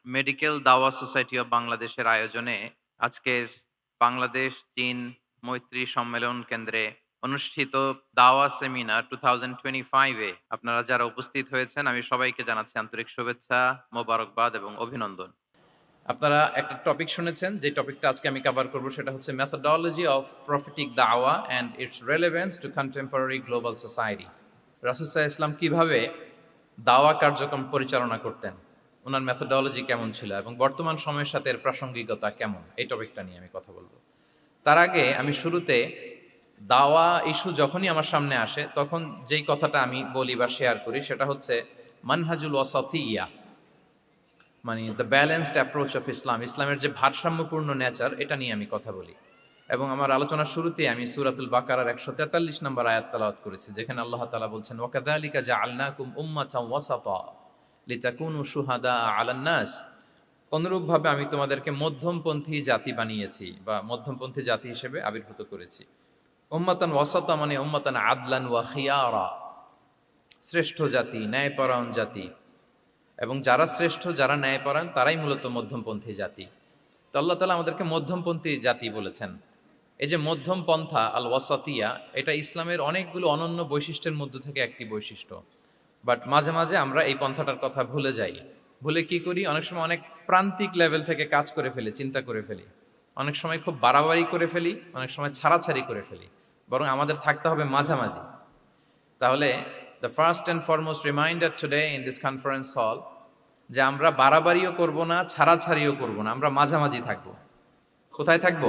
Medical দাওয়া society of বাংলাদেশের আয়োজনে আজকের বাংলাদেশ চীন মৈত্রী সম্মেলন কেন্দ্রে অনুষ্ঠিত দাওয়া সেমিনার 2025 আপনারা যারা উপস্থিত হয়েছেন আমি সবাইকে জানাচ্ছি আন্তরিক শুভেচ্ছা, মোবারকবাদ এবং অভিনন্দন। আপনারা একটা টপিক শুনেছেন, যে টপিকটা আজকে আমি কভার করব সেটা হচ্ছে মেথোডোলজি অফ প্রফিটিক দাওয়া and its relevance to contemporary global society. রাসূল সাল্লাল্লাহু আলাইহি ওয়াসাল্লাম কিভাবে দাওয়া কার্যক্রম পরিচালনা করতেন, ওনার মেথোডোলজি কেমন ছিল এবং বর্তমান সময়ের সাথে এর প্রাসঙ্গিকতা কেমন, এই টপিকটা নিয়ে আমি কথা বলবো। তার আগে আমি শুরুতে দাওয়া ইস্যু যখনই আমার সামনে আসে তখন যেই কথাটা আমি বলি বা শেয়ার করি সেটা হচ্ছে মানহাজুল ওয়াসাতিয়া, মানে the balanced approach of Islam, ইসলামের যে ভারসাম্যপূর্ণ নেচার, এটা নিয়ে আমি কথা বলি। এবং আমার আলোচনার শুরুতে আমি সূরাতুল বাকারার 143 নম্বর আয়াত তেলাওয়াত করেছি, যেখানে আল্লাহ তাআলা বলছেন ওয়াকাযালিকা জাআলনাকুম উম্মাতান ওয়াসাতা লিতাকুনু শুহাদা আলান নাস। অনুরূপভাবে আমি তোমাদেরকে মধ্যমপন্থী জাতি বানিয়েছি বা মধ্যমপন্থী জাতি হিসেবে আবির্ভূত করেছি। উম্মাতান ওয়াসাতা মানে উম্মাতান আদলান ওয়া খিয়ারা, শ্রেষ্ঠ জাতি, ন্যায়পরায়ণ জাতি। এবং যারা শ্রেষ্ঠ, যারা ন্যায়পরায়ণ, তারাই মূলত মধ্যমপন্থী জাতি। তো আল্লাহ তাআলা আমাদেরকে মধ্যমপন্থী জাতি বলেছেন। এই যে মধ্যম পন্থা আল ওয়াসাতিয়া, এটা ইসলামের অনেকগুলো অনন্য বৈশিষ্ট্যের মধ্য থেকে একটি বৈশিষ্ট্য। বাট মাঝে মাঝে আমরা এই পন্থাটার কথা ভুলে যাই। ভুলে কি করি, অনেক সময় অনেক প্রান্তিক লেভেল থেকে কাজ করে ফেলি, চিন্তা করে ফেলি। অনেক সময় খুব বাড়াবাড়ি করে ফেলি, অনেক সময় ছাড়াছাড়ি করে ফেলি। বরং আমাদের থাকতে হবে মাঝামাঝি। তাহলে the first and foremost reminder today in this conference hall, যে আমরা বাড়াবাড়িও করব না, ছাড়াছাড়িও করব না, আমরা মাঝামাঝি থাকব। কোথায় থাকব?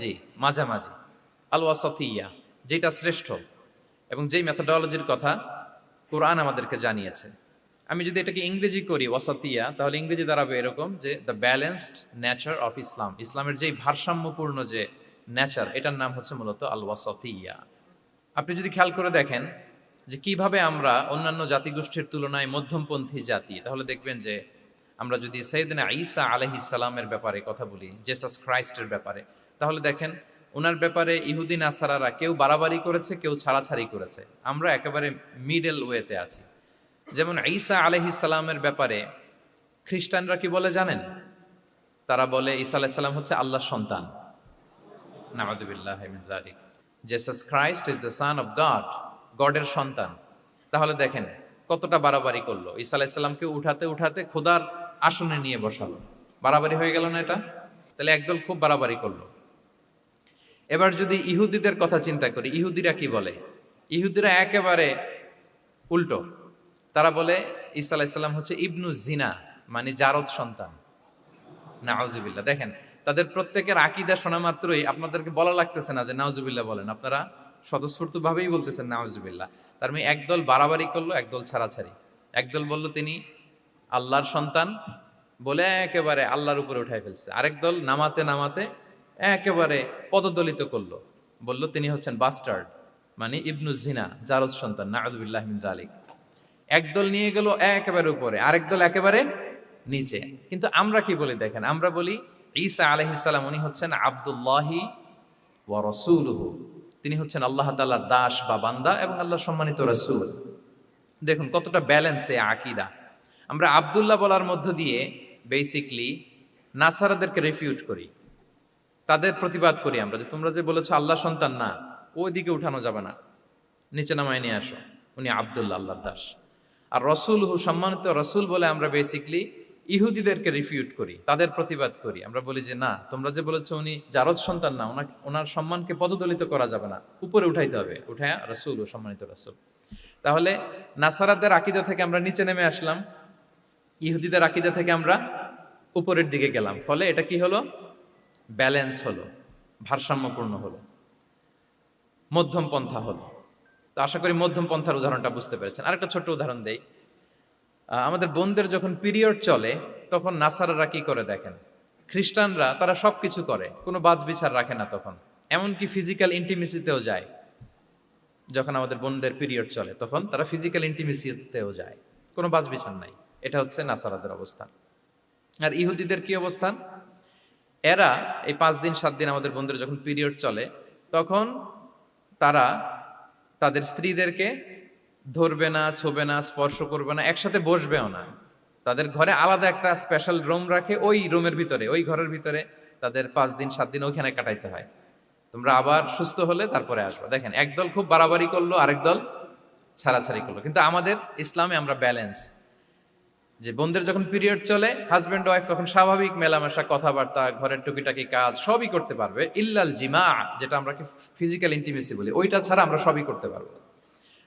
জি, মাঝামাঝি। আল ওয়াসাতিয়া, যেটা শ্রেষ্ঠ এবং যেই মেথোডোলজির কথা কোরআন আমাদেরকে জানিয়েছে। আমি যদি এটাকে ইংরেজি করি ওয়াসাতিয়া, তাহলে ইংরেজি দাঁড়াবে এরকম যে the balanced nature of Islam, ইসলামের যেই ভারসাম্যপূর্ণ যে নেচার, এটার নাম হচ্ছে মূলত আল ওয়াসাতিয়া। আপনি যদি খেয়াল করে দেখেন যে কিভাবে আমরা অন্যান্য জাতিগোষ্ঠীর তুলনায় মধ্যমপন্থী জাতি, তাহলে দেখবেন যে আমরা যদি সাইয়েদনা ঈসা আলাইহিস সালামের ব্যাপারে কথা বলি, জেসাস ক্রাইস্টের ব্যাপারে, তাহলে দেখেন ওনার ব্যাপারে ইহুদি নাসারারা কেউ বাড়াবাড়ি করেছে, কেউ ছাড়াছাড়ি করেছে। আমরা একেবারে মিডল ওয়েতে আছি। যেমন ঈসা আলাইহিস সালামের ব্যাপারে খ্রিস্টানরা কি বলে জানেন? তারা বলে ঈসা আলাইহিস সালাম হচ্ছে আল্লাহর সন্তান। নাউযুবিল্লাহি মিন যালিক। Jesus Christ is the son of God, গডের সন্তান। তাহলে দেখেন কতটা বাড়াবাড়ি করলো, ঈসা আলাইহিস সালামকে উঠাতে উঠাতে খোদার আসনে নিয়ে বসালো। বাড়াবাড়ি হয়ে গেল না এটা? তাহলে একদল খুব বাড়াবাড়ি করলো। এবার যদি ইহুদিদের কথা চিন্তা করি, ইহুদিরা কি বলে? ইহুদিরা একেবারে উল্টো। তারা বলে ঈসা আলাইহিস সালাম হচ্ছে ইবনু জিনা, মানে জারদ সন্তান। নাউজুবিল্লাহ। দেখেন তাদের প্রত্যেকের আকীদা শোনা মাত্রই আপনাদেরকে বলা লাগতেছে না যে নাউজুবিল্লাহ বলেন, আপনারা স্বতঃস্ফূর্তভাবেই বলতেছেন নাউজুবিল্লাহ। তার মানে একদল বাড়াবাড়ি করলো, একদল ছাড়াছাড়ি। একদল বলল তিনি আল্লাহর সন্তান বলে একেবারে আল্লাহর উপরে উঠাই ফেলছে। আরেক দল নামাতে নামাতে একেবারে পদদলিত করলো, বলল তিনি হচ্ছেন বাস্টার্ড, মানে ইবনু জিনা, জারদ সন্তান। নাউজুবিল্লাহ মিন যালিক। একদল নিয়ে গেল একেবারে উপরে, আরেক দল একেবারে নিচে। কিন্তু আমরা কি বলি দেখেন, আমরা বলি ঈসা আলাইহিস সালাম উনি হচ্ছেন আব্দুল্লাহি ওয়া রাসূলুহু, তিনি হচ্ছেন আল্লাহ তাআলার দাস বা বান্দা এবং আল্লাহর সম্মানিত রাসূল। দেখুন কতটা ব্যালেন্স এই আকীদা। আমরা আব্দুল্লাহ বলার মধ্য দিয়ে বেসিক্যালি নাসারাদেরকে রিফিউট করি, তাদের প্রতিবাদ করি আমরা যে তোমরা যে বলেছো আল্লাহ সন্তান না, ওইদিকে উঠানো যাবে না, নিচে নামায় নিয়ে আসো, উনি আব্দুল্লাহ, আল্লাহর দাস। আর রসুল হু, সম্মানিত রসুল বলে আমরা বেসিকলি ইহুদিদেরকে রিফিউট করি, তাদের প্রতিবাদ করি। আমরা বলি যে না, তোমরা যে বলেছো উনি জারদ সন্তান না, ওনার সম্মানকে পদদলিত করা যাবে না, উপরে উঠাইতে হবে, উঠায় রসুল ও সম্মানিত রসুল। তাহলে নাসারাদের আকীদা থেকে আমরা নিচে নেমে আসলাম, ইহুদিদের আকীদা থেকে আমরা উপরের দিকে গেলাম। ফলে এটা কি হলো? ব্যালেন্স হলো, ভারসাম্যপূর্ণ হলো, মধ্যম পন্থা হলো। তো আশা করি মধ্যম পন্থার উদাহরণটা বুঝতে পেরেছেন। আরেকটা ছোট্ট উদাহরণ দেই। আমাদের বোনদের যখন পিরিয়ড চলে তখন নাসারারা কি করে দেখেন, খ্রিস্টানরা তারা সব কিছু করে, কোনো বাজ বিচার রাখে না তখন, এমনকি ফিজিক্যাল ইন্টিমেসিতেও যায়। যখন আমাদের বোনদের পিরিয়ড চলে তখন তারা ফিজিক্যাল ইন্টিমেসিতেও যায়, কোনো বাজ বিচার নাই। এটা হচ্ছে নাসারাদের অবস্থান। আর ইহুদিদের কি অবস্থান? এরা এই 5 দিন 7 দিন আমাদের বোনদের যখন পিরিয়ড চলে তখন তারা তাদের স্ত্রীদেরকে ধরবে না, ছোবে না, স্পর্শ করবে না, একসাথে বসবেও না। তাদের ঘরে আলাদা একটা স্পেশাল রুম রাখে, ওই রুমের ভিতরে, ওই ঘরের ভিতরে তাদের 5 দিন 7 দিন ওইখানে কাটাইতে হয়। তোমরা আবার সুস্থ হলে তারপরে আসবে। দেখেন, একদল খুব বাড়াবাড়ি করলো, আরেক দল ছাড়াছাড়ি করলো। কিন্তু আমাদের ইসলামে আমরা ব্যালেন্স, যে বোনদের যখন পিরিয়ড চলে হাজব্যান্ড ওয়াইফ তখন স্বাভাবিক মেলামেশা, কথাবার্তা, ঘরের টুকিটাকি কাজ সবই করতে পারবে, ইল্লাল জিমা, যেটা আমরা ফিজিক্যাল ইন্টিমেসি বলি, ওইটা ছাড়া আমরা সবই করতে পারবো।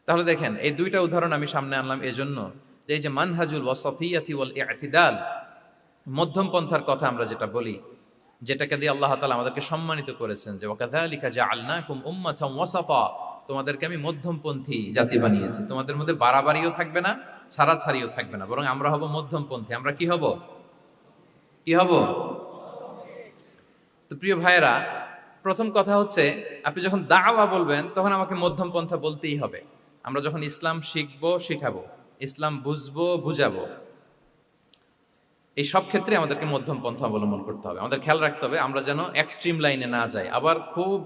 তাহলে দেখেন, এই দুইটা উদাহরণ আমি সামনে আনলাম এজন্য যে এই যে মানহাজুল ওয়াসাতিয়াতি ওয়াল ইতিদাল, মধ্যম পন্থার কথা আমরা যেটা বলি, যেটাকে দিয়ে আল্লাহ তাআলা আমাদেরকে সম্মানিত করেছেন, যে ওয়াকাযালিকা জাআলনাকুম উম্মাতাম ওয়াসাতা, তোমাদেরকে আমি মধ্যমপন্থী জাতি বানিয়েছি, তোমাদের মধ্যে বাড়াবাড়িও থাকবে না, ছাড়াছাড়িও থাকবে না, বরং আমরা হব মধ্যমপন্থী। আমরা কি হব? কি হব? তো প্রিয় ভাইয়েরা, প্রথম কথা হচ্ছে, আপনি যখন দাওয়া বলবেন তখন আমাকে মধ্যম পন্থা বলতেই হবে। আমরা যখন ইসলাম শিখবো, শিখাবো, ইসলাম বুঝবো, বুঝাবো, এই সব ক্ষেত্রে আমাদেরকে মধ্যম পন্থা অবলম্বন করতে হবে। আমাদের খেয়াল রাখতে হবে আমরা যেন এক্সট্রিম লাইনে না যাই, আবার খুব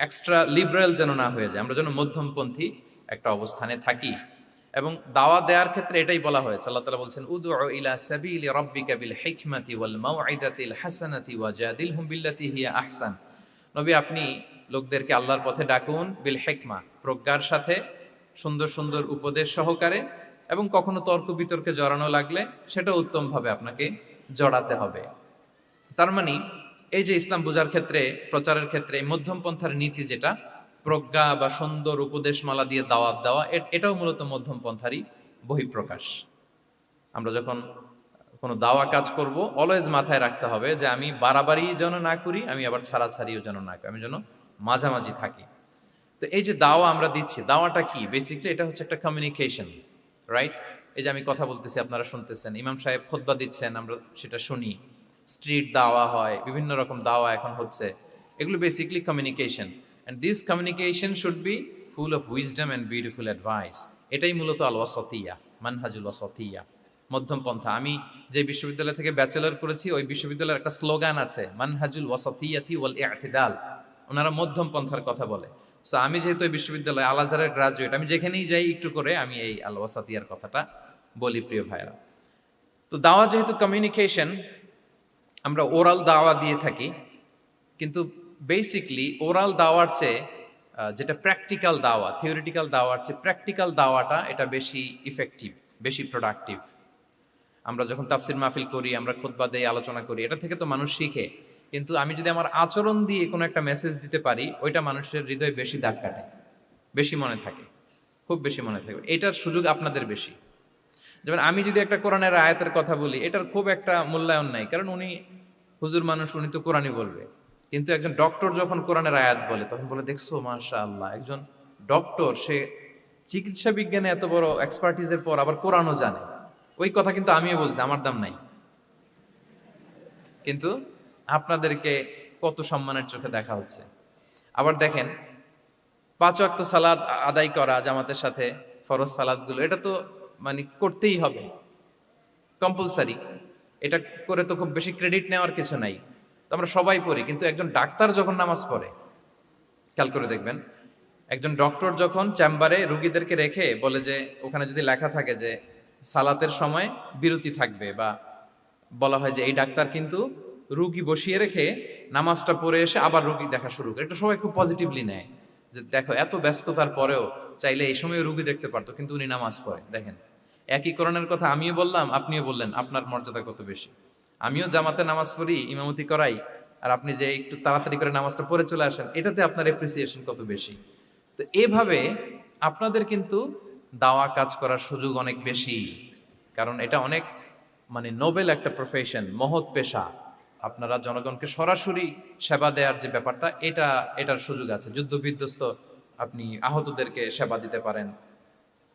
এক্সট্রা লিবারেল যেন না হয়ে যায়, আমরা যেন মধ্যমপন্থী একটা অবস্থানে থাকি। এবং দাওয়া দেওয়ার ক্ষেত্রে এটাই বলা হয়েছে, আল্লাহ তাআলা বলছেন উদউ ইলা সাবিলি রাব্বিকা বিল হিকমাতি ওয়াল মাউইদাতিল হাসানাতি ওয়াজাদিলহুম বিল্লাতি হিয়া আহসান। নবী, আপনি লোকদেরকে আল্লাহর পথে ডাকুন, বিল হিকমা, প্রজ্ঞার সাথে, সুন্দর সুন্দর উপদেশ সহকারে, এবং কখনো তর্ক বিতর্কে জড়ানো লাগলে সেটা উত্তমভাবে আপনাকে জড়াতে হবে। তার মানে এই যে ইসলাম বোঝার ক্ষেত্রে, প্রচারের ক্ষেত্রে এই মধ্যম পন্থার নীতি, যেটা প্রজ্ঞা বা সুন্দর উপদেশমালা দিয়ে দাওয়াত দেওয়া, এটাও মূলত মধ্যম পন্থারই বহিঃপ্রকাশ। আমরা যখন কোনো দাওয়া কাজ করব, অলওয়েজ মাথায় রাখতে হবে যে আমি বাড়াবাড়ি যেন না করি, আমি আবার ছাড়াছাড়িও যেন না করি, আমি যেন মাঝামাঝি থাকি। তো এই যে দাওয়া আমরা দিচ্ছি, দাওয়াটা কি? বেসিক্যালি এটা হচ্ছে একটা কমিউনিকেশন, রাইট? এই যে আমি কথা বলতেছি, আপনারা শুনতেছেন, ইমাম সাহেব খুতবা দিচ্ছেন, আমরা সেটা শুনি, স্ট্রিট দাওয়া হয়, বিভিন্ন রকম দাওয়া এখন হচ্ছে, এগুলো basically communication. And this communication should be full of wisdom and beautiful advice. এটাই মূলত আল ওয়াসাতিয়া, মানহাজুল ওয়াসাতিয়া, মধ্যম পন্থা। আমি যে বিশ্ববিদ্যালয় থেকে ব্যাচেলর করেছি, ওই বিশ্ববিদ্যালয়ের একটা স্লোগান আছে, মানহাজুল ওয়াসাতিয়াতি ওয়াল ইতিদাল। ওনারা মধ্যম পন্থার কথা বলে। সো আমি যেহেতু এই বিশ্ববিদ্যালয় আল আজহারের গ্রাজুয়েট, আমি যেখানেই যাই একটু করে আমি এই আল ওয়াসাতিয়ার কথাটা বলি, প্রিয় ভাইরা। তো দাওয়া যেহেতু কমিউনিকেশন, আমরা ওরাল দাওয়া দিয়ে থাকি, কিন্তু বেসিকলি ওরাল দাওয়ার চেয়ে যেটা প্র্যাকটিক্যাল দাওয়া, থিওরিটিক্যাল দাওয়ার চেয়ে প্র্যাকটিক্যাল দাওয়াটা এটা বেশি ইফেক্টিভ, বেশি প্রোডাক্টিভ। আমরা যখন তাফসির মাহফিল করি, আমরা খুতবা দেই, আলোচনা করি, এটা থেকে তো মানুষ শিখে। কিন্তু আমি যদি আমার আচরণ দিয়ে কোনো একটা মেসেজ দিতে পারি, ওইটা মানুষের হৃদয়ে বেশি দাগ কাটে, বেশি মনে থাকে, খুব বেশি মনে থাকে। এটার সুযোগ আপনাদের বেশি। যেমন আমি যদি একটা কোরআনের আয়াতের কথা বলি, এটার খুব একটা মূল্যায়ন নাই, কারণ উনি হুজুর মানুষ, উনি তো কোরআনই বলবে। কিন্তু একজন ডক্টর যখন কোরআনের আয়াত বলে, তখন বলে, দেখছো মাশাআল্লাহ, একজন ডক্টর, সে চিকিৎসা বিজ্ঞানে এত বড় এক্সপার্টিজের পর আবার কোরআনও জানে। ওই কথা কিন্তু আমিও বলছি, আমার দাম নাই। কিন্তু আপনাদেরকে কত সম্মানের চোখে দেখা হচ্ছে। আবার দেখেন, 5 ওয়াক্ত সালাত আদায় করা জামাতের সাথে, ফরজ সালাতগুলো, এটা তো মানে করতেই হবে, কম্পালসারি। এটা করে তো খুব বেশি ক্রেডিট নেওয়ার কিছু নাই, তো আমরা সবাই পড়ি। কিন্তু একজন ডাক্তার যখন নামাজ পড়ে, খেয়াল করে দেখবেন, একজন ডক্টর যখন চেম্বারে রুগীদেরকে রেখে বলে যে, ওখানে যদি লেখা থাকে যে সালাতের সময় বিরতি থাকবে, বা বলা হয় যে এই ডাক্তার কিন্তু রুগী বসিয়ে রেখে নামাজটা পড়ে এসে আবার রুগী দেখা শুরু করে, এটা সবাই খুব পজিটিভলি নেয়, যে দেখো এত ব্যস্ততার পরেও চাইলে এই সময় রুগী দেখতে পারতো, কিন্তু উনি নামাজ পড়ে। দেখেন, একই কোরআনের কথা আমিও বললাম, আপনিও বললেন, আপনার মর্যাদা কত বেশি। আমিও জামাতে নামাজ পড়ি, ইমামতি করাই, আর আপনি যে একটু তাড়াতাড়ি করে নামাজটা পড়ে চলে আসেন, এটাতে আপনার এপ্রিসিয়েশন কত বেশি। তো এভাবে আপনাদের কিন্তু দাওয়া কাজ করার সুযোগ অনেক বেশি, কারণ এটা অনেক মানে নোবেল একটা প্রফেশন, মহৎ পেশা। আপনারা জনগণকে সরাসরি সেবা দেওয়ার যে ব্যাপারটা, এটার সুযোগ আছে। যুদ্ধ বিধ্বস্ত আপনি আহতদেরকে সেবা দিতে পারেন,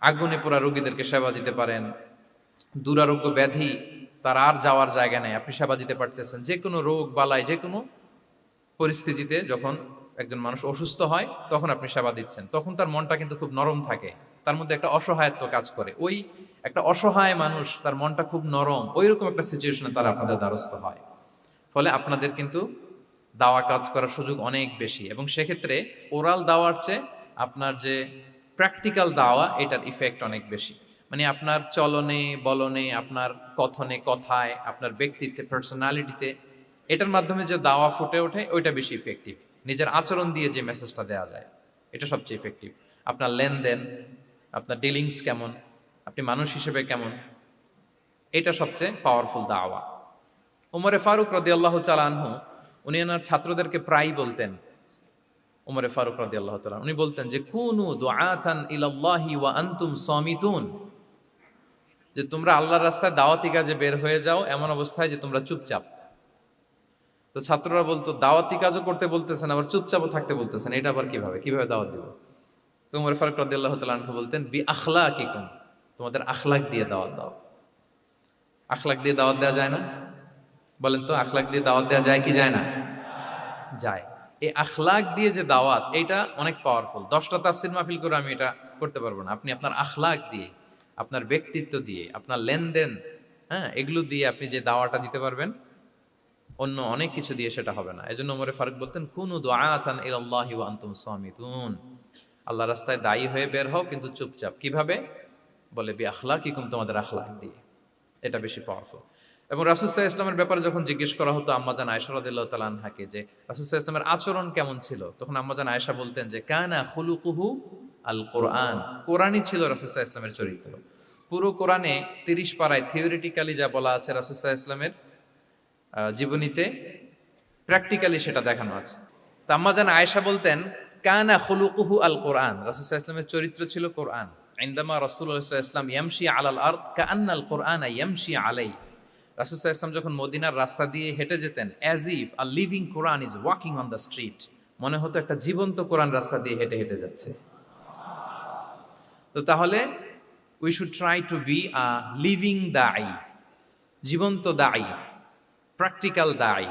আগুনে পোড়া রোগীদেরকে সেবা দিতে পারেন, দুরারোগ্য ব্যাধি, তার আর যাওয়ার জায়গা নেই, আপনি সেবা দিতে পারতেছেন। যে কোনো রোগ বালাই, যে কোনো পরিস্থিতিতে যখন একজন মানুষ অসুস্থ হয়, তখন আপনি সেবা দিচ্ছেন, তখন তার মনটা কিন্তু খুব নরম থাকে, তার মধ্যে একটা অসহায়ত্ব কাজ করে। ওই একটা অসহায় মানুষ, তার মনটা খুব নরম, ওই রকম একটা সিচুয়েশনে তারা আপনাদের দ্বারস্থ হয়। ফলে আপনাদের কিন্তু দাওয়া কাজ করার সুযোগ অনেক বেশি, এবং সেক্ষেত্রে ওরাল দাওয়ার চেয়ে আপনার যে প্র্যাকটিক্যাল দাওয়া, এটার ইফেক্ট অনেক বেশি। মানে আপনার চলনে বলনে, আপনার কথনে, কথায়, আপনার ব্যক্তিত্বে, পার্সোনালিটিতে, এটার মাধ্যমে যে দাওয়া ফুটে ওঠে ওইটা বেশি ইফেক্টিভ। নিজের আচরণ দিয়ে যে মেসেজটা দেওয়া যায় এটা সবচেয়ে ইফেক্টিভ। আপনার লেনদেন, আপনার ডিলিংস কেমন, আপনি মানুষ হিসেবে কেমন, এটা সবচেয়ে পাওয়ারফুল দাওয়া। উমরে ফারুক রাদিয়াল্লাহু তাআলা আনহু উনি ওনার ছাত্রদেরকে প্রায়ই বলতেন, উমরে ফারুক রাদিয়াল্লাহু তাআলা উনি বলতেন যে কুনু দুআতান ইলাল্লাহি ওয়া আনতুম সামিতুন, যে তোমরা আল্লাহর রাস্তায় দাওয়াতি কাজে বের হয়ে যাও এমন অবস্থায় যে তোমরা চুপচাপ। তো ছাত্ররা বলতো দাওয়াতি কাজও করতে বলতেছেন আবার চুপচাপও থাকতে বলতেছেন, এটা আবার কিভাবে কিভাবে দাওয়াত দিব? তো উমর ফারুক রাদিয়াল্লাহু তাআলা আনহু বলতেন বি আখলাকিকুম, তোমাদের আখলাক দিয়ে দাওয়াত দাও। আখলাক দিয়ে দাওয়াত দেওয়া যায় না? বলেন তো, আখলাক দিয়ে দাওয়াত দেওয়া যায় কি যায় না? যায়। এই আখলাক দিয়ে যে দাওয়াত, এটা অনেক পাওয়ারফুল। 10টা তাফসীর মাহফিল করে আমি এটা করতে পারবো না। আপনি আপনার আখলাক দিয়ে, আপনার ব্যক্তিত্ব দিয়ে, আপনার লেনদেন, হ্যাঁ, এগুলো দিয়ে আপনি যে দাওয়াটা দিতে পারবেন, অন্য অনেক কিছু দিয়ে সেটা হবে না। এজন্য ওমরে ফারুক বলতেন কুনু দুআতান ইলাল্লাহি ওয়া আনতুম সামিতুন, আল্লাহর রাস্তায় দায়ী হয়ে বের হও কিন্তু চুপচাপ। কিভাবে? বলে বি আখলাকিকুম, তোমাদের আখলাক দিয়ে। এটা বেশি পাওয়ারফুল। এবং রাসূল সাল্লাল্লাহু আলাইহি ওয়াসাল্লামের ব্যাপারে যখন জিজ্ঞেস করা হতো আম্মাজান আয়েশা রাদিয়াল্লাহু তাআলা আনহাকে যে রাসূল সাল্লাল্লাহু আলাইহি ওয়াসাল্লামের আচরণ কেমন ছিল, তখন আম্মাজান আয়েশা বলতেন যে কানা খুলুকুহু আল কোরআন, কোরআনই ছিল রাসূল সাল্লাল্লাহু আলাইহি ওয়াসাল্লামের চরিত্র। পুরো কোরআনে 30 পারায় থিওরিটিক্যালি যা বলা আছে রাসূল সাল্লাল্লাহু আলাইহি ওয়াসাল্লামের জীবনীতে প্র্যাকটিক্যালি সেটা দেখানো আছে। তো আম্মাজান আয়েশা বলতেন কানা খুলুকুহু আল কোরআন, রাসূল সাল্লাল্লাহু আলাইহি ওয়াসাল্লামের চরিত্র ছিল কোরআন। ইনদামা রাসূলুল্লাহ সাল্লাল্লাহু আলাইহি ওয়াসাল্লাম ইয়ামশি আলাল আরদ কাআন্নাল কোরআনা ইয়ামশি আলাইহি, রাসূল সাল্লাল্লাহু আলাইহি ওয়াসাল্লাম যখন মদিনার রাস্তা দিয়ে হেঁটে যেতেন, as if a living Quran is walking on the street, মনে হতো একটা জীবন্ত কোরআন রাস্তা দিয়ে হেঁটে হেঁটে যাচ্ছে। তো তাহলে we should try to be a living দাঈ, জীবন্ত দাঈ, প্র্যাকটিক্যাল দাঈ।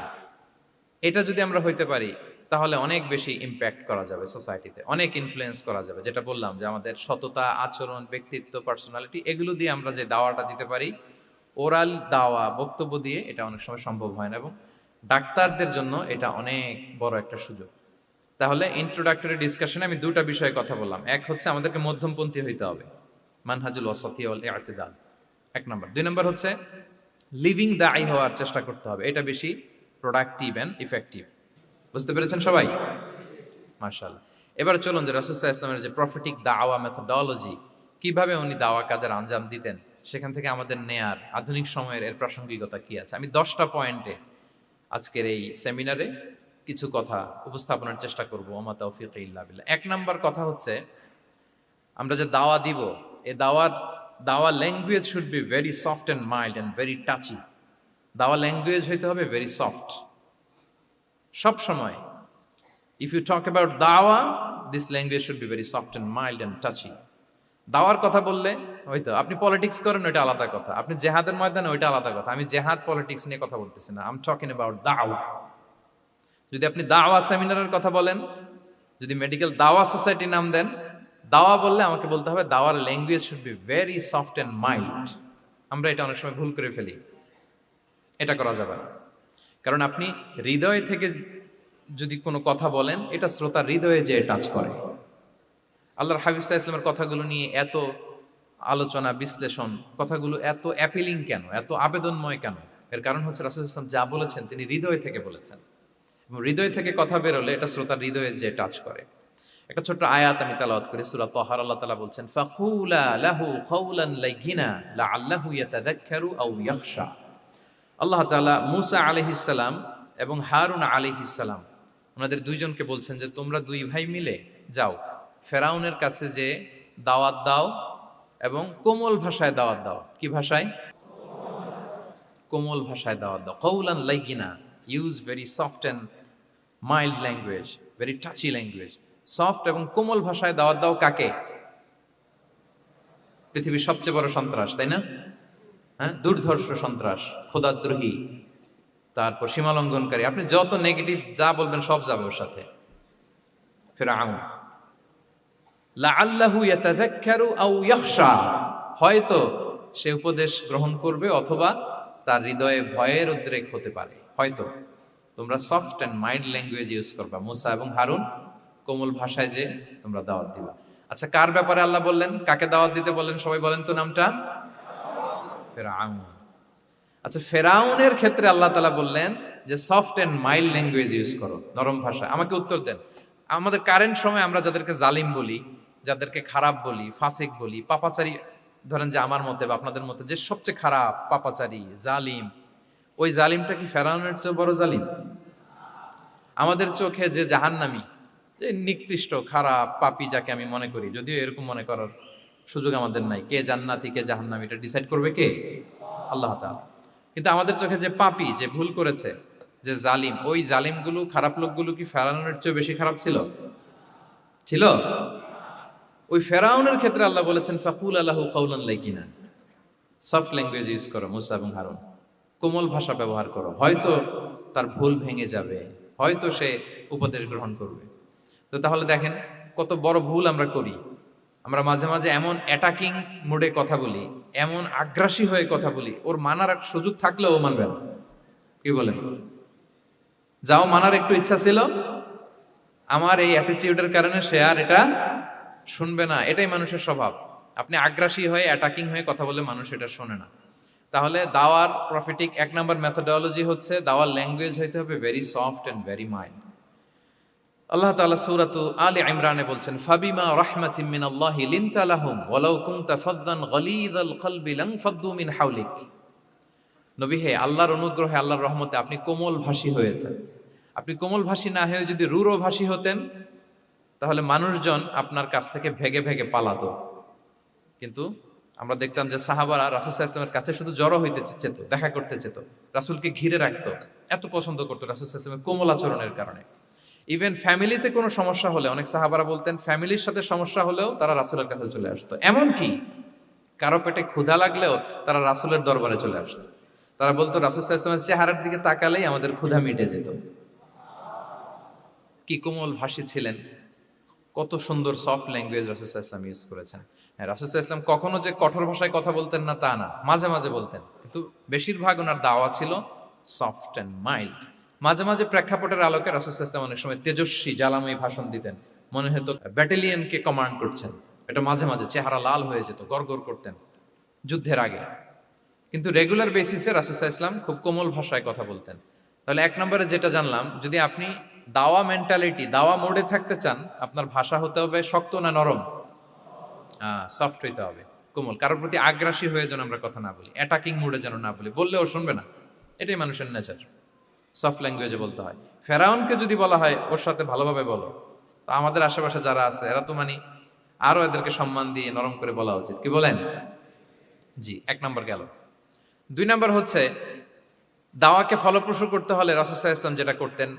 এটা যদি আমরা হইতে পারি তাহলে অনেক বেশি ইম্প্যাক্ট করা যাবে সোসাইটিতে, অনেক ইনফ্লুয়েন্স করা যাবে। যেটা বললাম যে আমাদের সততা, আচরণ, ব্যক্তিত্ব, পার্সোনালিটি, এগুলো দিয়ে আমরা যে দাওয়াটা দিতে পারি, ওরাল দাওয়া, বক্তব্য দিয়ে এটা অনেক সময় সম্ভব হয় না। এবং ডাক্তারদের জন্য এটা অনেক বড় একটা সুযোগ। তাহলে ইন্ট্রোডাক্টরি ডিসকাশনে আমি দুটা বিষয়ে কথা বললাম। এক হচ্ছে আমাদেরকে মধ্যমপন্থী হইতে হবে, মানহাজুল ওয়াসাতিয়া ওয়াল ইআতিদাল, 1 নম্বর। 2 নম্বর হচ্ছে লিভিং দাঈ হওয়ার চেষ্টা করতে হবে, এটা বেশি প্রোডাক্টিভ অ্যান্ড ইফেক্টিভ। বুঝতে পেরেছেন সবাই? মাশাআল্লাহ। এবার চলুন যে রাসূল সাল্লাল্লাহু আলাইহি ওয়াসাল্লামের যে প্রফেটিক দাওয়া মেথোডোলজি, কিভাবে উনি দাওয়া কাজের আঞ্জাম দিতেন, সেখান থেকে আমাদের নেয়ার আধুনিক সময়ের এর প্রাসঙ্গিকতা কি আছে, আমি 10টা পয়েন্টে আজকের এই সেমিনারে কিছু কথা উপস্থাপনের চেষ্টা করব। ওমা তাওফীকি ইল্লা বিল্লাহ। 1 নাম্বার কথা হচ্ছে, আমরা যে দাওয়া দিব, এই দাওয়া language should be very soft and mild and very touchy. দাওয়া ল্যাঙ্গুয়েজ হইতে হবে ভেরি সফট। সব সময় ইফ ইউ টক অ্যাবাউট দাওয়া, this language should be very soft and mild and touchy. দাওয়ার কথা বললে হয়তো আপনি পলিটিক্স করেন, ওইটা আলাদা কথা। আপনি জেহাদের ময়দানে, ওইটা আলাদা কথা। আমি জেহাদ পলিটিক্স নিয়ে কথা বলতেছি না, আই এম টকিং অ্যাবাউট দাওয়া। যদি আপনি দাওয়া সেমিনারের কথা বলেন, যদি মেডিকেল দাওয়া সোসাইটি নাম দেন, দাওয়া বললে আমাকে বলতে হবে দাওয়ার language should be very soft and mild. আমরা এটা অনেক সময় ভুল করে ফেলি, এটা করা যাবে না। কারণ আপনি হৃদয় থেকে যদি কোনো কথা বলেন, এটা শ্রোতার হৃদয়ে যে টাচ করে। আল্লাহর হাবিব সাল্লাল্লাহু আলাইহি ওয়াসাল্লামের কথাগুলো নিয়ে এত আলোচনা, বিশ্লেষণ, কথাগুলো এত অ্যাপিলিং কেন, এত আবেদনময় কেন? এর কারণ হচ্ছে রাসূল সাল্লাল্লাহু আলাইহি ওয়াসাল্লাম যা বলেছেন তিনি হৃদয় থেকে বলেছেন, এবং হৃদয় থেকে কথা বেরোলে এটা শ্রোতার হৃদয়ে যে টাচ করে। একটা ছোট্ট আয়াত আমি তেলাওয়াত করি, সূরা তাহার। আল্লাহ তাআলা বলছেন ফাকুলা লাহু কাওলান লাইয়িনা লাআল্লাহু ইয়াতাযাক্কারু আও ইয়াখশা। আল্লাহ তাআলা মূসা আলাইহিস সালাম এবং হারুন আলাইহিস সালাম, ওনাদের দুইজনকে বলছেন যে তোমরা দুই ভাই মিলে যাও, ফেরাউনের কাছে যে দাওয়াত দাও এবং কোমল ভাষায় দাওয়াত দাও। কি ভাষায়? কোমল ভাষায় দাওয়াত দাও। কাওলান লাইয়িনা, use very soft and mild language, very touchy language. Soft এবং কোমল ভাষায় দাওয়াত দাও কাকে? পৃথিবীর সবচেয়ে বড় সন্ত্রাস, তাই না? হ্যাঁ, দুর্ধর্ষ সন্ত্রাস, খোদাদ্রোহী, তারপর সীমালঙ্ঘনকারী। আপনি যত নেগেটিভ যা বলবেন সব যাবে ওর সাথে। ফিরআউন, লাআল্লাহু ইয়াতাযাক্কারু আও ইয়াখশা, হয়তো সে উপদেশ গ্রহণ করবে অথবা তার হৃদয়ে ভয়ের উদ্রেক হতে পারে। হয়তো তোমরা soft and mild language use করবা। মুসা এবং হারুন কোমল ভাষায় যে তোমরা দাওয়াত দিবা। আচ্ছা, কার ব্যাপারে আল্লাহ বললেন, কাকে দাওয়াত দিতে বললেন? সবাই বলেন তো নামটা। ফিরআউন। আচ্ছা, ফেরাউনের ক্ষেত্রে আল্লাহ তাআলা বললেন যে soft and mild language use করো, নরম ভাষা। আমাকে উত্তর দেন, আমাদের কারেন্ট সময় আমরা যাদেরকে জালিম বলি, যাদেরকে খারাপ বলি, ফাসিক বলি, পাপাচারী, ধরেন যে আমার মতে বা আপনাদের মতে যে সবচেয়ে খারাপ পাপাচারী জালিম, ওই জালিমটা কি ফেরাউনের চেয়ে বড় জালিম? আমাদের চোখে যে জাহান্নামী, যে নিকৃষ্ট খারাপ পাপী যাকে আমি মনে করি, যদিও এরকম মনে করার সুযোগ আমাদের নাই, কে জান্নাতি কে জাহান্নামী এটা ডিসাইড করবে কে? আল্লাহ তাআলা। কিন্তু আমাদের চোখে যে পাপী, যে ভুল করেছে, যে জালিম, ওই জালিমগুলো, খারাপ লোকগুলো কি ফেরাউনের চেয়ে বেশি খারাপ ছিল? ছিল? ওই ফেরাউনের ক্ষেত্রে আল্লাহ বলেছেন ফাকুল আলাহু কাউলান লাইকিনা, সফট ল্যাঙ্গুয়েজ ইউজ করো মুসা এবং হারুন, কোমল ভাষা ব্যবহার করো। হয়তো তার ভুল ভেঙে যাবে, হয়তো সে উপদেশ গ্রহণ করবে। তো তাহলে দেখেন কত বড় ভুল আমরা করি। আমরা মাঝে মাঝে এমন অ্যাটাকিং মোডে কথা বলি, এমন আগ্রাসী হয়ে কথা বলি, ওর মানার এক সুযোগ থাকলেও ও মানবে না। কি বলেন? যাও মানার একটু ইচ্ছা ছিল, আমার এই অ্যাটিটিউডের কারণে সে আর এটা শুনবে না। এটাই মানুষের স্বভাব। আপনি আগ্রাসী হয়ে অ্যাটাকিং হয়ে কথা বলে মানুষ এটা শোনে না। তাহলে দাওয়ার প্রফিটিক এক নাম্বার মেথোডোলজি হচ্ছে দাওয়ার ল্যাঙ্গুয়েজ হইতে হবে very soft and very mild. আল্লাহ তাআলা সূরাতু আলে ইমরানে বলছেন ফাবিমা রাহমাতিম মিনাল্লাহি লিনতা লাহুম ওয়ালাউ কুনতা ফাযযান গালিযাল কলবি লানফাদ্দু মিন হাওলিক। নবী হে, আল্লাহর অনুগ্রহে, আল্লাহর রহমতে আপনি কোমল ভাষী হয়েছেন। আপনি কোমল ভাষী না হয়ে যদি রূঢ় ভাষী হতেন, তাহলে মানুষজন আপনার কাছ থেকে ভেগে ভেগে পালাতো। কিন্তু আমরা দেখতাম যে সাহাবারা রাসূল সাল্লাল্লাহু আলাইহি ওয়াসাল্লামের কাছে শুধু জড়ো হইতে চেত, দেখা করতে চেত, রাসূলকে ঘিরে রাখতো, এত পছন্দ করতো রাসূল সাল্লাল্লাহু আলাইহি ওয়াসাল্লামের কোমল আচরণের কারণে। ইভেন ফ্যামিলিতে কোনো সমস্যা হলে অনেক সাহাবারা বলতেন ফ্যামিলির সাথে সমস্যা হলেও তারা রাসূলের কাছে চলে আসতো। এমনকি কারো পেটে ক্ষুধা লাগলেও তারা রাসূলের দরবারে চলে আসতো। তারা বলতো রাসূল সাল্লাল্লাহু আলাইহি ওয়াসাল্লামের চেহারার দিকে তাকালেই আমাদের ক্ষুধা মিটে যেত। কি কোমল ভাষী ছিলেন, কত সুন্দর সফট ল্যাঙ্গুয়েজ রাসূল সাল্লাল্লাহু আলাইহি ওয়াসাল্লাম ইউজ করেছেন। হ্যাঁ, রাসূল সাল্লাল্লাহু আলাইহি ওয়াসাল্লাম কখনো যে কঠোর ভাষায় কথা বলতেন না তা না, মাঝে মাঝে বলতেন, কিন্তু বেশিরভাগ ওনার দাওয়া ছিল সফট অ্যান্ড মাইল্ড। মাঝে মাঝে প্রেক্ষাপটের আলোকে রাসূল সাল্লাল্লাহু আলাইহি ওয়াসাল্লাম অনেক সময় তেজস্বী জ্বালাময়ী ভাষণ দিতেন, মনে হতো ব্যাটালিয়নকে কমান্ড করছেন। এটা মাঝে মাঝে চেহারা লাল হয়ে যেত, গড়গড় করতেন যুদ্ধের আগে। কিন্তু রেগুলার বেসিসে রাসূল সাল্লাল্লাহু আলাইহি ওয়াসাল্লাম খুব কোমল ভাষায় কথা বলতেন। তাহলে এক নম্বরে যেটা জানলাম, যদি আপনি দাওয়া মেন্টালিটি, দাওয়া মোডে থাকতে চান, আপনার ভাষা হতে হবে শক্ত না নরম? সফট হইতে হবে, কোমল। কারোর প্রতি আগ্রাসী হয়ে যেন আমরা কথা না বলি, অ্যাটাকিং মোডে যেন না বলি, বললেও শুনবে না। এটাই মানুষের নেচার, সফট ল্যাঙ্গুয়েজে বলতে হয়। ফেরাউনকে যদি বলা হয় ওর সাথে ভালোভাবে বলো, তো আমাদের আশেপাশে যারা আছে এরা তো আরো এদেরকে সম্মান দিয়ে নরম করে বলা উচিত। কি বলেন? জি, এক নম্বর গেল। দুই নম্বর হচ্ছে দাওয়াকে ফলপ্রসূ করতে হলে রাসূল সাল্লাল্লাহু আলাইহি ওয়াসাল্লাম যেটা করতেন,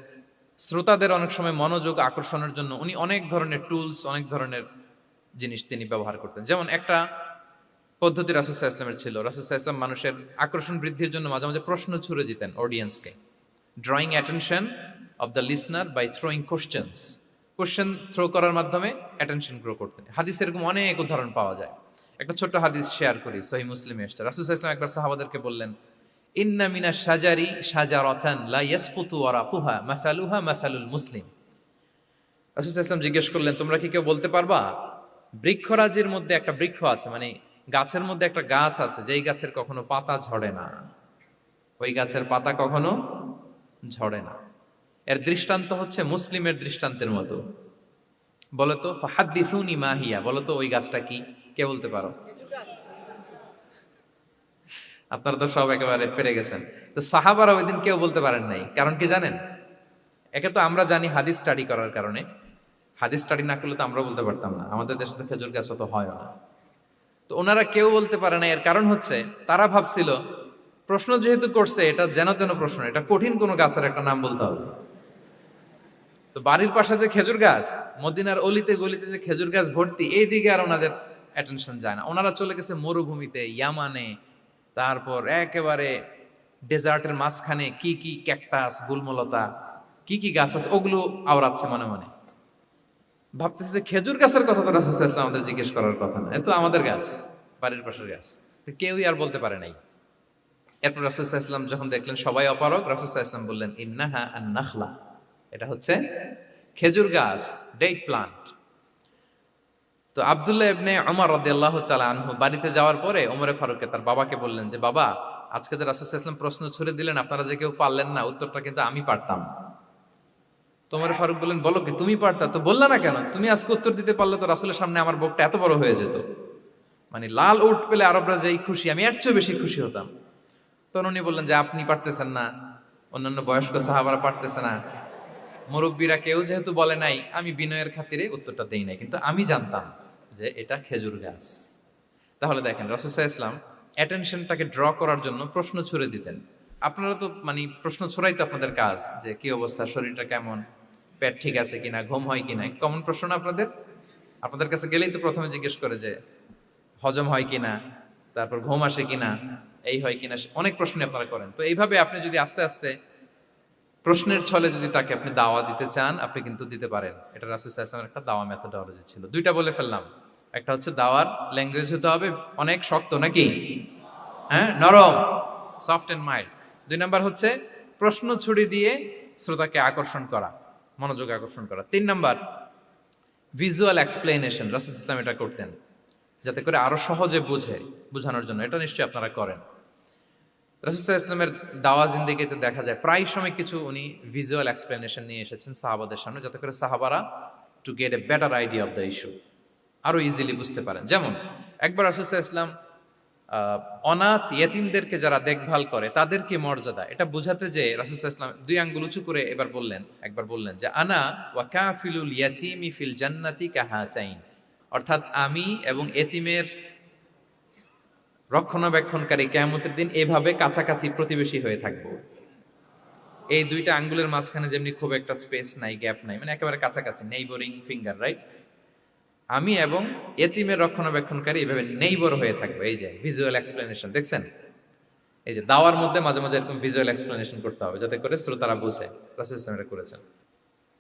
শ্রোতাদের অনেক সময় মনোযোগ আকর্ষণের জন্য উনি অনেক ধরনের টুলস, অনেক ধরনের জিনিস তিনি ব্যবহার করতেন। যেমন একটা পদ্ধতি রাসূল সাল্লাল্লাহু আলাইহি ওয়াসাল্লামের ছিল, রাসূল সাল্লাল্লাহু আলাইহি ওয়াসাল্লাম মানুষের আকর্ষণ বৃদ্ধির জন্য মাঝে মাঝে প্রশ্ন ছুড়ে দিতেন অডিয়েন্সকে, drawing attention of the listener by throwing questions. Question throw করার মাধ্যমে অ্যাটেনশন গ্রো করতেন। হাদিসে এরকম অনেক উদাহরণ পাওয়া যায়। একটা ছোট্ট হাদিস শেয়ার করি, সহিহ মুসলিমে এসেছে। রাসূল সাল্লাল্লাহু আলাইহি ওয়াসাল্লাম একবার সাহাবাদেরকে বললেন, ইন্না মিনা শাজারি শাজারাতান লা ইয়াসকুতু ওয়ারাকুহা মাসালুহা মাসালুল মুসলিম। রাসূল সাল্লাল্লাহু আলাইহি ওয়াসাল্লাম জিজ্ঞেস করলেন, তোমরা কি কেউ বলতে পারবা বৃক্ষরাজির মধ্যে একটা বৃক্ষ আছে, গাছের মধ্যে একটা গাছ আছে যেই গাছের কখনো পাতা ঝরে না, ওই গাছের পাতা কখনো ঝরে না। এর দৃষ্টান্ত হচ্ছে মুসলিমের দৃষ্টান্তের মতো। বলতো ফাহাদ্দিসুনি মা হিয়া, বলতো ওই গাছটা কি? কে বলতে পারো? আপনারা তো সব একেবারে পেরে গেছেন। তো সাহাবারা ওই দিন কেউ বলতে পারেন নাই। কারণ কি জানেন? একে তো আমরা জানি হাদিস স্টাডি করার কারণে। হাদিস স্টাডি না করলে তো আমরা বলতে পারতাম না, আমাদের দেশে তো খেজুর গাছ অত হয় না। তো ওনারা কেউ বলতে পারে না। এর কারণ হচ্ছে তারা ভাবছিল প্রশ্ন যেহেতু করছে, এটা যেন তেন প্রশ্ন, এটা কঠিন কোনো গাছের একটা নাম বলতে হবে। তো বাড়ির পাশে যে খেজুর গাছ, মদিনার অলিতে গলিতে যে খেজুর গাছ ভর্তি, এই দিকে আর ওনাদের অ্যাটেনশন যায় না। ওনারা চলে গেছে মরুভূমিতে, ইয়ামানে, তারপর একেবারে ডেজার্টের মাঝখানে কি কি ক্যাকটাস, গুলমলতা, কি কি গাছ আছে ওগুলো আওড়াচ্ছে মনে মনে। ভাবতেছে যে খেজুর গাছের কথা তো রাসূল সাল্লাল্লাহু আলাইহি ওয়াসাল্লাম আমাদের জিজ্ঞেস করার কথা না, এ তো আমাদের গাছ, বাড়ির পাশের গাছ। তো কেউই আর বলতে পারে নাই। এরপর রাসূল সাল্লাল্লাহু আলাইহি ওয়াসাল্লাম যখন দেখলেন সবাই অপারগ, রাসূল সাল্লাল্লাহু আলাইহি ওয়াসাল্লাম বললেন, ইন্নাহা আন-নাখলা, এটা হচ্ছে খেজুর গাছ, ডেট প্লান্ট। তো আব্দুল্লাহ ইবনে উমর রাদিয়াল্লাহু তাআলা আনহু বাড়িতে যাওয়ার পরে ওমরে ফারুককে, তার বাবাকে বললেন যে, বাবা, আজকে যে রাসূল সাল্লাল্লাহু আলাইহি ওয়াসাল্লাম প্রশ্ন ছুড়ে দিলেন, আপনারা যে কেউ পারলেন না, উত্তরটা কিন্তু আমি পারতাম। তোমার ফারুক বললেন, বলো কি তুমি পারতা? তো বললা না কেন? তুমি আজকে উত্তর দিতে পারলে তো রাসূলের সামনে আমার বুকটা এত বড় হয়ে যেত। মানে লাল উট পেলে আরবরা যেই খুশি, আমি এর চেয়ে বেশি খুশি হতাম। তখন উনি বললেন যে আপনি পারতেছেন না, অন্যান্য বয়স্ক সাহাবারা পারতেছে না, মুরব্বীরা কেউ যেহেতু বলে নাই, আমি বিনয়ের খাতিরে উত্তরটা দেই নাই, কিন্তু আমি জানতাম যে এটা খেজুর গাছ। তাহলে দেখেন রাসূল সাল্লাল্লাহু আলাইহি ওয়াসাল্লাম অ্যাটেনশনটাকে ড্র করার জন্য প্রশ্ন ছুড়ে দিতেন। আপনারা তো মানে প্রশ্ন ছুড়াই তো আপনাদের কাজ, যে কি অবস্থা, শরীরটা কেমন, পেট ঠিক আছে কিনা, ঘুম হয় কিনা, কমন প্রশ্ন না আপনাদের? আপনাদের কাছে গেলেই তো প্রথমে জিজ্ঞেস করে যে হজম হয় কিনা, তারপর ঘুম আসে কিনা, এই হয় কিনা, অনেক প্রশ্ন আপনারা করেন। তো এইভাবে আপনি যদি আস্তে আস্তে প্রশ্নের ছলে যদি তাকে আপনি দাওয়া দিতে চান, আপনি কিন্তু দিতে পারেন। এটা রাসূল সাল্লাল্লাহু আলাইহি ওয়াসাল্লামের একটা দাওয়া মেথোডোলজি ছিল। দুইটা বলে ফেললাম। একটা হচ্ছে দাওয়ার ল্যাঙ্গুয়েজ হতে হবে অনেক শক্ত, নাকি হ্যাঁ নরম, সফট এন্ড মাইল্ড। দুই নাম্বার হচ্ছে প্রশ্ন ছুড়ে দিয়ে শ্রোতাকে আকর্ষণ করা, মনোযোগ আকর্ষণ করা। তিন নাম্বার ভিজুয়াল এক্সপ্লেনেশন, রাসূল সাল্লাল্লাহু আলাইহি ওয়াসাল্লাম এটা করতেন যাতে করে আরো সহজে বোঝানোর জন্য। এটা নিশ্চয়ই আপনারা করেন। রাসূল সাল্লাল্লাহু আলাইহি ওয়াসাল্লামের দাওয়া জিন্দেগিতে দেখা যায় প্রায় সময় কিছু উনি ভিজুয়াল এক্সপ্লেনেশন নিয়ে এসেছেন সাহাবাদের সামনে, যাতে করে সাহাবারা to get a better idea of the issue, আরো ইজিলি বুঝতে পারেন। যেমন একবার রাসূল সাল্লাল্লাহু আলাইহি ওয়াসাল্লাম অনাথ ইয়েতিমদেরকে যারা দেখভাল করে তাদেরকে মর্যাদা, এটা বোঝাতে যে রাসূল সাল্লাল্লাহু আলাইহি ওয়াসাল্লাম দুই আঙ্গুল উঁচু করে একবার বললেন যে আনা ওয়া কাফিলুল ইয়াতীমি ফিল জান্নাতি কাহাতাইন, অর্থাৎ আমি এবং এতিমের রক্ষণাবেক্ষণকারী কিয়ামতের দিন এভাবে কাছাকাছি প্রতিবেশী হয়ে থাকবো। এই দুইটা আঙ্গুলের মাঝখানে যেমনি খুব একটা স্পেস নাই, গ্যাপ নাই, মানে একেবারে কাছাকাছি, নেইবরিং ফিঙ্গার, রাইট? আমি এবং এতিমের রক্ষণাবেক্ষণকারী এভাবে নেইবর হয়ে থাকবো। এই যে ভিজুয়াল এক্সপ্লেনেশন দেখছেন, এই যে দাওয়ার মধ্যে মাঝে মাঝে এরকম ভিজুয়াল এক্সপ্লেনেশন করতে হবে যাতে করে শ্রোতারা বুঝে। রাসূল ইসলাম এটা করেছেন।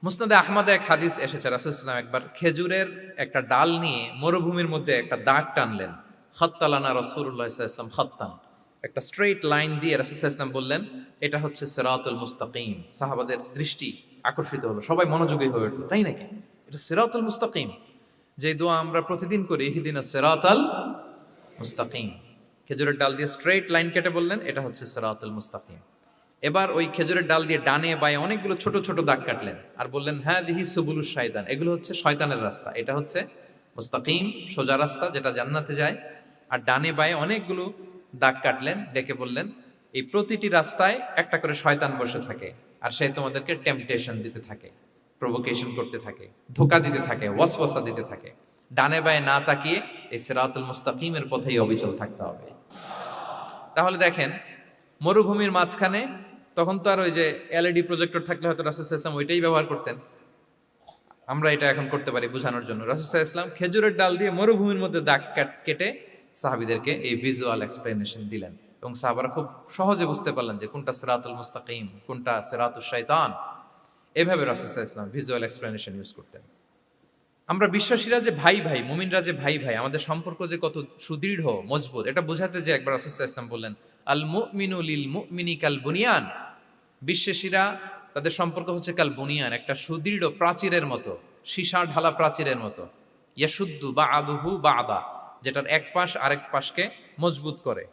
মুসনাদে আহমদে এক হাদিস এসেছে, রাসূল ইসলাম একবার খেজুরের একটা ডাল নিয়ে মরুভূমির মধ্যে একটা দাগ টানলেন। খাত্তালানা রাসূলুল্লাহ সাল্লাল্লাহু আলাইহি ওয়াসাল্লাম খাত্তান, একটা স্ট্রেইট লাইন দিয়ে রাসূল সাল্লাল্লাহু আলাইহি ওয়াসাল্লাম বললেন এটা হচ্ছে সিরাতুল মুস্তাকিম। সাহাবাদের দৃষ্টি আকর্ষিত হলো, সবাই মনোযোগী হয়ে উঠলো, তাই নাকি? এটা সিরাতুল মুস্তাকিম, যে দোয়া আমরা প্রতিদিন করি, ইহদিনাস সিরাতাল মুস্তাকিম। খেজুরের ডাল দিয়ে স্ট্রেইট লাইন কেটে বললেন এটা হচ্ছে সিরাতুল মুস্তাকিম। এবার ওই খেজুরের ডাল দিয়ে ডানে বায়ে অনেকগুলো ছোট ছোট দাগ কাটলেন আর বললেন হ্যাঁ দিহি সুবুলুশ শাইতান, এগুলো হচ্ছে শয়তানের রাস্তা, এটা হচ্ছে মুস্তাকিম সোজা রাস্তা যেটা জান্নাতে যায়। আর ডানে বায়ে অনেকগুলো দাগ কাটলেন, ডেকে বললেন এই প্রতিটি রাস্তায় একটা করে শয়তান বসে থাকে আর সে তোমাদেরকে টেম্পটেশন দিতে থাকে, প্রভোকেশন করতে থাকে, ধোকা দিতে থাকে, ওয়াসওয়াসা দিতে থাকে। ডানে বায়ে না তাকিয়ে এই সিরাতুল মুস্তাকিমের পথেই অবিচল থাকতে হবে। তাহলে দেখেন মরুভূমির মাঝখানে, তখন তো আর ওই যে এলইডি প্রজেক্টর থাকলে হয়তো রাসূল সাল্লাল্লাহু আলাইহি ওয়াসাল্লাম ওইটাই ব্যবহার করতেন, আমরা এটা এখন করতে পারি বোঝানোর জন্য। রাসূল সাল্লাল্লাহু আলাইহি ওয়াসাল্লাম খেজুরের ডাল দিয়ে মরুভূমির মধ্যে দাগ কেটে সাহাবীদেরকে এই ভিজুয়াল এক্সপ্লেনেশন দিলেন এবং সাহাবারা খুব সহজে বুঝতে পারলেন যে কোনটা সিরাতুল মুস্তাকিম, কোনটা সিরাতুশ শাইতান। এভাবে রাসূল সাল্লাল্লাহু আলাইহি ওয়াসাল্লাম ভিজুয়াল এক্সপ্লেনেশন ইউজ করতেন। আমরা বিশ্বাসীরা যে ভাই ভাই, মুমিনরা যে ভাই ভাই, আমাদের সম্পর্ক যে কত সুদৃঢ় মজবুত, এটা বোঝাতে যে একবার রাসূল সাল্লাল্লাহু আলাইহি ওয়াসাল্লাম বললেন আল মুমিনু লিল মুমিনি কাল বুনিয়ান, বিশ্বাসীরা তাদের সম্পর্ক হচ্ছে কাল বুনিয়ান, একটা সুদৃঢ় প্রাচীরের মতো, সীসা ঢালা প্রাচীরের মতো। ইয়াশুদ্দু বা'দুহু বা'দা, যেটার এক পাশ আরেক পাশকে মজবুত করে।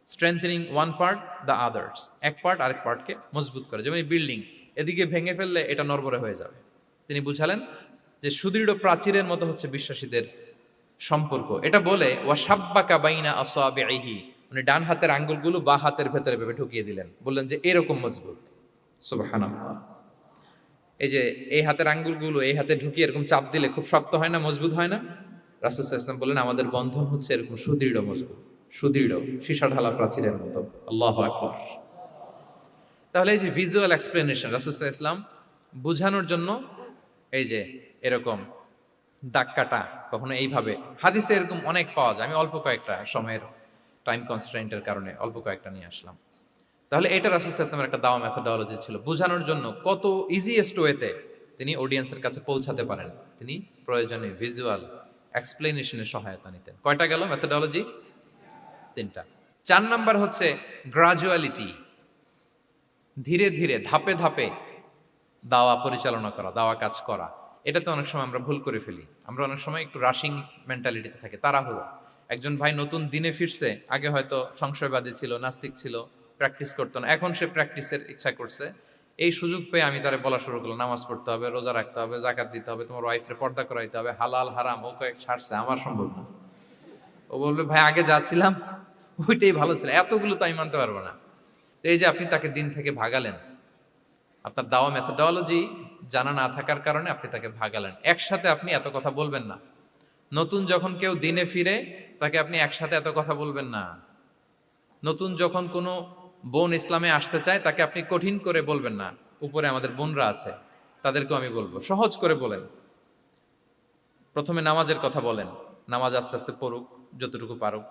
Strengthening one part the others, এক পার্ট আরেক পার্টকে মজবুত করে। যেমন বিল্ডিং এদিকে ভেঙে ফেললে এটা নড়বড়ে হয়ে যাবে। তিনি বুঝালেন যে সুদৃঢ় প্রাচীরের মতো হচ্ছে বিশ্বাসীদের সম্পর্ক। এটা বলে ওয়াসাব্বাকা বাইনা আসাবিহি, উনি ডান হাতের আঙ্গুলগুলো বা হাতের ভেতরে ভেবে ঢুকিয়ে দিলেন, বললেন যে এরকম মজবুত। সুবহানাল্লাহ। এই যে এই হাতের আঙ্গুলগুলো এই হাতে ঢুকিয়ে এরকম চাপ দিলে খুব শক্ত হয় না, মজবুত হয় না? রাসূল সাল্লাল্লাহু আলাইহি ওয়াসাল্লাম বললেন আমাদের বন্ধন হচ্ছে এরকম সুদৃঢ় মজবুত, সুদৃঢ় সীসা ঢালা প্রাচীরের মতো। আল্লাহু আকবার। তাহলে এই যে ভিজুয়াল এক্সপ্লেনেশন, রাসূল সাল্লাল্লাহু আলাইহি ওয়াসাল্লাম বোঝানোর জন্য এই যে এরকম দাগ কাটা, কখনো এইভাবে, হাদিসে এরকম অনেক পাওয়া যায়। আমি অল্প কয়েকটা, সময়ের টাইম কনস্ট্রেন্টের কারণে অল্প কয়েকটা নিয়ে আসলাম। তাহলে এটা রাসূল সাল্লাল্লাহু আলাইহি ওয়াসাল্লামের একটা দাওয়া মেথোডোলজি ছিল, বোঝানোর জন্য কত ইজিয়েস্ট ওয়েতে তিনি অডিয়েন্সের কাছে পৌঁছাতে পারেন, তিনি প্রয়োজনে ভিজুয়াল এক্সপ্লেনেশনের সহায়তা নিতেন। কয়টা গেল মেথোডোলজি? তিনটা। 4 নাম্বার হচ্ছে গ্রাজুয়ালিটি, ধীরে ধীরে ধাপে ধাপে দাওয়া পরিচালনা করা, দাওয়া কাজ করা। এটাতে অনেক সময় আমরা ভুল করে ফেলি। আমরা অনেক সময় একটু রাশিং মেন্টালিটিতে থাকি, তাড়াহুড়ো। একজন ভাই নতুন দিনে ফিরছে, আগে হয়তো সংশয়বাদী ছিল, নাস্তিক ছিল, প্র্যাকটিস করতো না, এখন সে প্র্যাকটিসের ইচ্ছা করছে। এই সুযোগ পেয়ে আমি তারে বলা শুরু করলাম, নামাজ পড়তে হবে, রোজা রাখতে হবে, জাকাত দিতে হবে, তোমার ওয়াইফের পর্দা করাইতে হবে, হালাল হারাম ও কয়েক ছাড়ছে, আমার সম্ভব না। ও বলবে ভাই আগে যা ছিলাম ওইটাই ভালো ছিল, এতগুলো তো আমি মানতে পারবো না। তো এই যে আপনি তাকে দিন থেকে ভাগালেন, আপনার দাওয়া মেথোডোলজি জানা না থাকার কারণে আপনি তাকে ভাগালেন। একসাথে আপনি এত কথা বলবেন না। নতুন যখন কেউ দিনে ফিরে তাকে আপনি একসাথে এত কথা বলবেন না। নতুন যখন কোনো বোন ইসলামে আসতে চায় তাকে আপনি কঠিন করে বলবেন না। উপরে আমাদের বোনরা আছে, তাদেরকেও আমি বলবো সহজ করে বলেন। প্রথমে নামাজের কথা বলেন, নামাজ আস্তে আস্তে পড়ুক যতটুকু পারুক।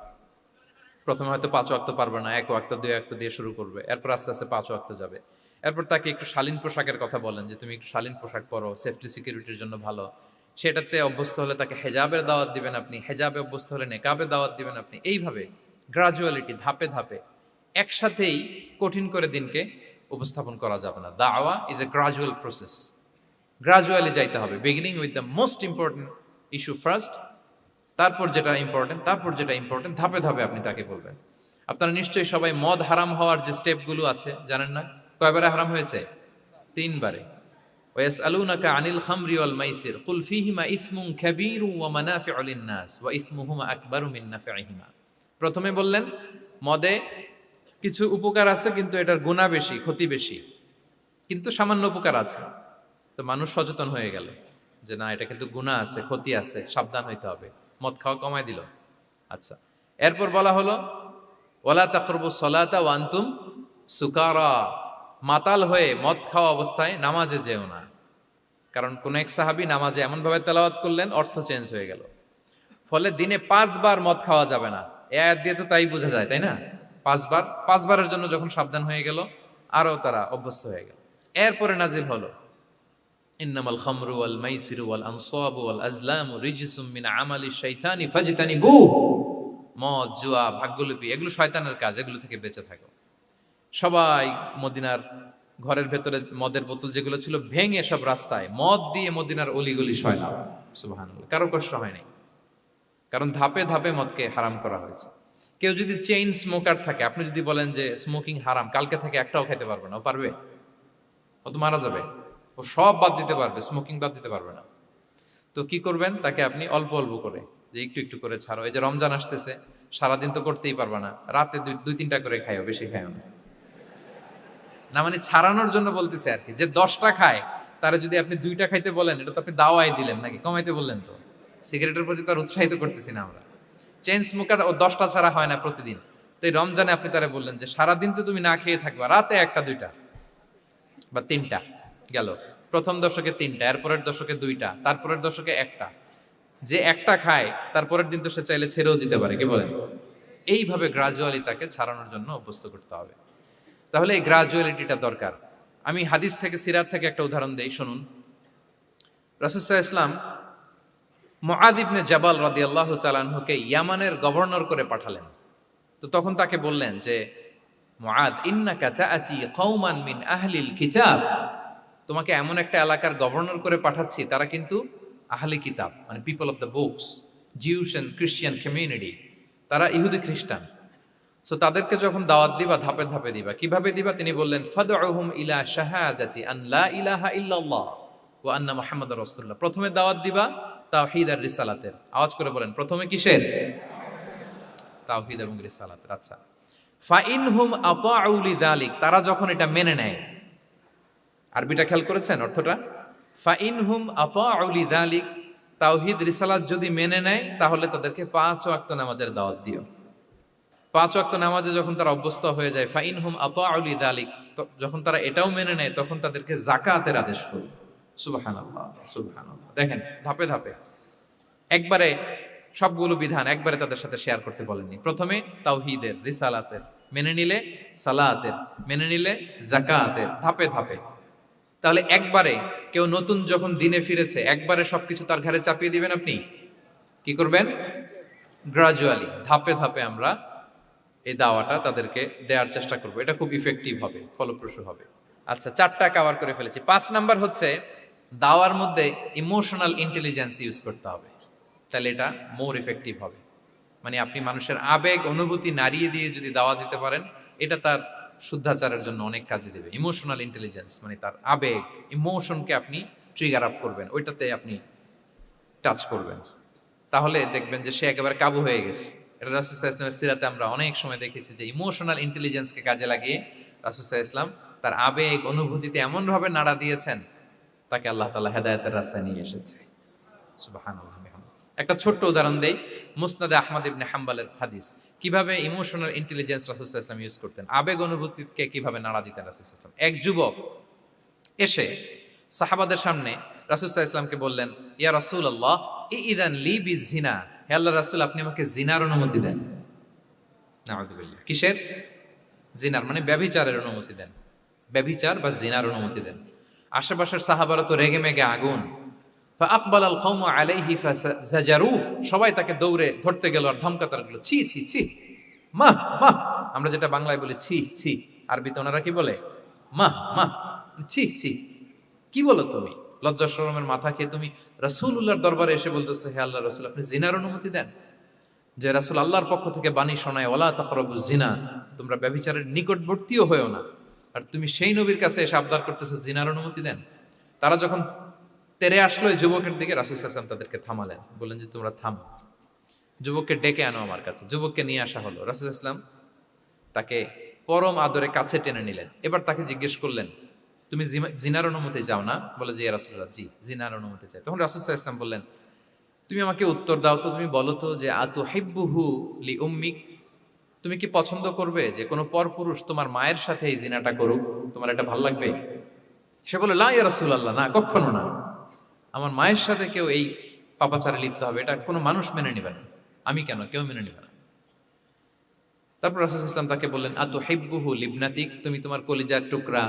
প্রথমে হয়তো 5 ওয়াক্ত পারবে না, 1 ওয়াক্ত 2 ওয়াক্ত দিয়ে শুরু করবে, এরপর আস্তে আস্তে 5 ওয়াক্ত যাবে। এরপর তাকে একটু শালীন পোশাকের কথা বলেন যে তুমি একটু শালীন পোশাক পরো, সেফটি সিকিউরিটির জন্য ভালো। সেটাতে অভ্যস্ত হলে তাকে হেজাবের দাওয়াত দিবেন আপনি, হেজাবে অভ্যস্ত হলে নেকাবে দাওয়াত দিবেন আপনি। এইভাবে গ্রাজুয়ালিটি, ধাপে ধাপে, একসাথেই কঠিন করে দিনকে উপস্থাপন করা যাবে না। দাওয়া is a gradual process. Gradually যাইতে হবে, beginning with the most important issue first, তারপর যেটা ইম্পর্টেন্ট, তারপর যেটা ইম্পর্টেন্ট, ধাপে ধাপে আপনি তাকে বলবেন। আপনারা নিশ্চয়ই সবাই মদ হারাম হওয়ার যে স্টেপগুলো আছে জানেন না? কয়বারে হারাম হয়েছে? 3 বারে। ওয়াসআলুনাকা আনিল খামরি ওয়াল মাইসির কুল ফীহিমা ইসমুন কাবীরুন ওয়া মানাফিউ লিন-নাস ওয়া ইসমুহুমা আকবারু মিন নাফিহিমা। প্রথমে বললেন মদে কিছু উপকার আছে কিন্তু এটার গুনাহ বেশি, ক্ষতি বেশি, কিন্তু সামান্য উপকার আছে। তো মানুষ সচেতন হয়ে গেল যে না, এটা কিন্তু গুনাহ আছে, ক্ষতি আছে, সাবধান হইতে হবে। মদ খাওয়া কমায় দিল। আচ্ছা, এরপর বলা হলো ওয়ালা তাকরাবুস সালাতা ওয়া আনতুম সুকারা, মাতাল হয়ে মদ খাওয়া অবস্থায় নামাজে যেও না। কারণ কোন এক সাহাবী নামাজে এমন ভাবে তেলাওয়াত করলেন অর্থ চেঞ্জ হয়ে গেল। ফলে দিনে 5 বার মদ খাওয়া যাবে না। এই আয়াত দিয়ে তো তাই বোঝা যায়, তাই না? 5 বারের জন্য যখন সাবধান হয়ে গেল, আরো তারা অভ্যস্ত হয়ে গেল। এরপরে নাজিল হলো ইন্নামাল খামরু ওয়াল মাইসিরু ওয়াল আনসাবু ওয়াল আজলামু রিজসুম মিন আমালিশ শাইতানি ফাজতানিবু। মদ, জুয়া, ভাগ্যলিপি এগুলো শয়তানের কাজ, এগুলো থেকে বেঁচে থাকো। সবাই মদিনার ঘরের ভেতরে মদের বোতল যেগুলো ছিল ভেঙে সব রাস্তায় মদ দিয়ে মদিনার অলিগলি সয়লাম। সুবহানাল্লাহ, কারো কষ্ট হয়নি, কারণ ধাপে ধাপে মদকে হারাম করা হয়েছে। কেউ যদি চেইন স্মোকার থাকে, আপনি যদি বলেন যে স্মোকিং হারাম, কালকে থেকে একটাও খেতে পারবে না, ও পারবে? ও তো মারা যাবে। ও সব বাদ দিতে পারবে, স্মোকিং বাদ দিতে পারবে না। তো কি করবেন? তাকে আপনি অল্প অল্প করে, যে একটু একটু করে ছাড়ো। এই যে রমজান আসতেছে, সারাদিন তো করতেই পারবে না, রাতে 2-3টা করে খাইও, বেশি খাইও না। না মানে ছাড়ানোর জন্য বলতেছে আর কি। যে 10টা খায় তারা যদি আপনি 2টা খাইতে বলেন, এটা তো আপনি দাওয়াই দিলেন নাকি, কমাইতে বললেন তো। সিগারেটের প্রতি তো আর উৎসাহিত করতেছি না আমরা। চেইন স্মোকার ও 10টা ছাড়া হয় না প্রতিদিন। তো এই রমজানে আপনি তারা বললেন যে সারাদিন তো তুমি না খেয়ে থাকবা, রাতে 1টা 2টা বা 3টা গেল। প্রথম দশকে 3টা, এরপরের দশকে 2টা, তারপরের দশকে 1টা। যে 1টা খায় তারপরের দিন তো সে চাইলে ছেড়েও দিতে পারে, কি বলেন? এইভাবে গ্রাজুয়ালি তাকে ছাড়ানোর জন্য অভ্যস্ত করতে হবে। তাহলে এই গ্রাজুয়ালিটিটা দরকার। আমি হাদিস থেকে, সিরাত থেকে একটা উদাহরণ দেই, শুনুন। রাসূল সাল্লাল্লাহু আলাইহি ওয়াসাল্লাম মুআয ইবনে জাবাল রাদিয়াল্লাহু তাআলা আনহুকে ইয়ামানের গভর্নর করে পাঠালেন। তো তখন তাকে বললেন যে মুআয, ইন্নাকা তাআতি কওমান মিন আহলিল কিতাব, তোমাকে এমন একটা এলাকার গভর্নর করে পাঠাচ্ছি, তারা কিন্তু আহলি কিতাব, মানে people of the books, Jews and Christian community, তারা ইহুদি খ্রিস্টান। সো তাদেরকে যখন দাওয়াত দিবা, ধাপে ধাপে দিবা। কিভাবে দিবা? তিনি বললেন ফাদউহুম ইলা শাহাদাতি আন লা ইলাহা ইল্লাল্লাহ ওয়া আন্না মুহাম্মাদুর রাসূলুল্লাহ। প্রথমে দাওয়াত দিবা তাওহীদ আর রিসালাতের। আওয়াজ করে বলেন, প্রথমে কিসের? তাওহীদ এবং রিসালাতের। আচ্ছা, ফাইনহুম আতাউ লিযালিক, তারা যখন এটা মেনে নেয়। আরবিটা খেয়াল করেছেন অর্থটা? ফাইনহুম আতাউ লিযালিক, তাওহীদ রিসালাত যদি মেনে নেয় তাহলে তাদেরকে 5 ওয়াক্ত নামাজের দাওয়াত দিও। 5 ওয়াক্ত নামাজে যখন তারা অভ্যস্ত হয়ে যায়, ফাইনহুম আতাউ লিযালিক, যখন তারা এটাও মেনে নেয় তখন তাদেরকে যাকাতের আদেশ করো। সুবহানাল্লাহ, সুবহানাল্লাহ। দেখেন ধাপে ধাপে, একবারে সবগুলো বিধান একবারে তাদের সাথে শেয়ার করতে বলেননি। প্রথমে তাওহীদের, রিসালাতের, মেনে নিলে সালাতের, মেনে নিলে যাকাতের, ধাপে ধাপে। তাহলে একবারে কেউ নতুন যখন দিনে ফিরেছে, একবারে সবকিছু তার ঘাড়ে চাপিয়ে দিবেন আপনি? কি করবেন? গ্রাজুয়ালি, ধাপে ধাপে আমরা এই দাওয়াটা তাদেরকে দেওয়ার চেষ্টা করব। এটা খুব ইফেক্টিভ হবে, ফলপ্রসূ হবে। আচ্ছা, 4টা কভার করে ফেলেছি। 5 নাম্বার হচ্ছে দাওয়ার মধ্যে ইমোশনাল ইন্টেলিজেন্স ইউজ করতে হবে, তাহলে এটা মোর ইফেক্টিভ হবে। মানে আপনি মানুষের আবেগ অনুভূতি নাড়িয়ে দিয়ে যদি দাওয়া দিতে পারেন, এটা তার শুদ্ধাচারের জন্য অনেক কাজে দেবে। ইমোশনাল ইন্টেলিজেন্স মানে তার আবেগ, ইমোশনকে আপনি ট্রিগার আপ করবেন, ওইটাতে আপনি টাচ করবেন, তাহলে দেখবেন যে সে একেবারে কাবু হয়ে গেছে। এটা রাসূল সাল্লাল্লাহু আলাইহি ওয়াসাল্লামের সিরাতে আমরা অনেক সময় দেখেছি যে ইমোশনাল ইন্টেলিজেন্সকে কাজে লাগিয়ে রাসূল সাল্লাল্লাহু আলাইহি ওয়াসাল্লাম তার আবেগ অনুভূতিতে এমনভাবে নাড়া দিয়েছেন, তাকে আল্লাহ তাআলা হেদায়েতের রাস্তায় নিয়ে এসেছে। সুবহানাল্লাহ। একটা ছোট্ট উদাহরণ দেই, মুসনাদে আহমদ ইবনে হাম্বলের হাদিস, কিভাবে ইমোশনাল ইন্টেলিজেন্স রাসূল সাল্লাল্লাহু আলাইহি ওয়াসাল্লাম ইউজ করতেন, আবেগ অনুভূতিকে কিভাবে নাড়া দিতেন রাসূল সাল্লাল্লাহু আলাইহি ওয়াসাল্লাম। এক যুবক এসে সাহাবাদের সামনে রাসূল সাল্লাল্লাহু আলাইহি ওয়াসাল্লামকে বললেন, ইয়া রাসূলুল্লাহ ইযান লি বিজিনা, হে আল্লাহর রাসূল আপনি আমাকে জিনার অনুমতি দেন। নাউযুবিল্লাহ। কিসের? জিনার, মানে ব্যভিচারের অনুমতি দেন। ব্যভিচার বা জিনার অনুমতি দেন। আশেপাশের সাহাবারা তো রেগে মেগে আগুন। ফাআকবাল আল কওমু আলাইহি ফাজাজারু, সবাই তাকে দৌড়ে ধরতে গেল আর ধমকাতে লাগলো, ছি ছি ছি, মাহ মাহ। আমরা যেটা বাংলায় বলি ছি ছি, আরবিতে ওনারা কি বলে? মাহ মাহ, ছি ছি, কি বলো তুমি? লজ্জা শরমের মাথা খেয়ে তুমি রাসূলুল্লাহর দরবারে এসে বলতেছো, হে আল্লাহর রাসূল আপনি জিনার অনুমতি দেন। যে রাসূল আল্লাহর পক্ষ থেকে বাণী শোনায়, ওয়ালা তাকরাবুজ জিনা, তোমরা ব্যভিচারের নিকটবর্তীও হয়ো না, আর তুমি সেই নবীর কাছে এসে আবদার করতেছো জিনার অনুমতি দেন। তারা যখন তেরে আসলো এই যুবকের দিকে, রাসূল সাল্লাল্লাহু আলাইহি ওয়াসাল্লাম তাদেরকে থামালেন, বললেন যে তোমরা থামো, যুবককে ডেকে আনো আমার কাছে। যুবককে নিয়ে আসা হলো। রাসূল সাল্লাল্লাহু আলাইহি ওয়াসাল্লাম তাকে পরম আদরে কাছে টেনে নিলেন। এবার তাকে জিজ্ঞেস করলেন, তুমি জিনার অনুমতি চাও না? বলে যে ইয়া রাসূলুল্লাহ জি, জিনার অনুমতি চাই। তখন রাসূল সাল্লাল্লাহু আলাইহি ওয়াসাল্লাম বললেন, তুমি আমাকে উত্তর দাও তো, তুমি বলো তো যে আতুহিব্বুহু লি উম্মিক, তুমি কি পছন্দ করবে যে কোনো পরপুরুষ তোমার মায়ের সাথে এই জিনাটা করুক? তোমার এটা ভালো লাগবে? সে বলে লা ইয়া রাসূলুল্লাহ, না কখনো না, আমার মায়ের সাথে কেউ এই পাপাচারে লিপ্ত হবে এটা কোনো মানুষ মেনে নেবে না। আমি কেন, কেউ মেনে নেবে না। তারপর রাসূল সাল্লাল্লাহু আলাইহি ওয়াসাল্লাম তাকে বললেন আতুহিব্বুহু লিবনাতিক, তুমি তোমার কলিজার টুকরা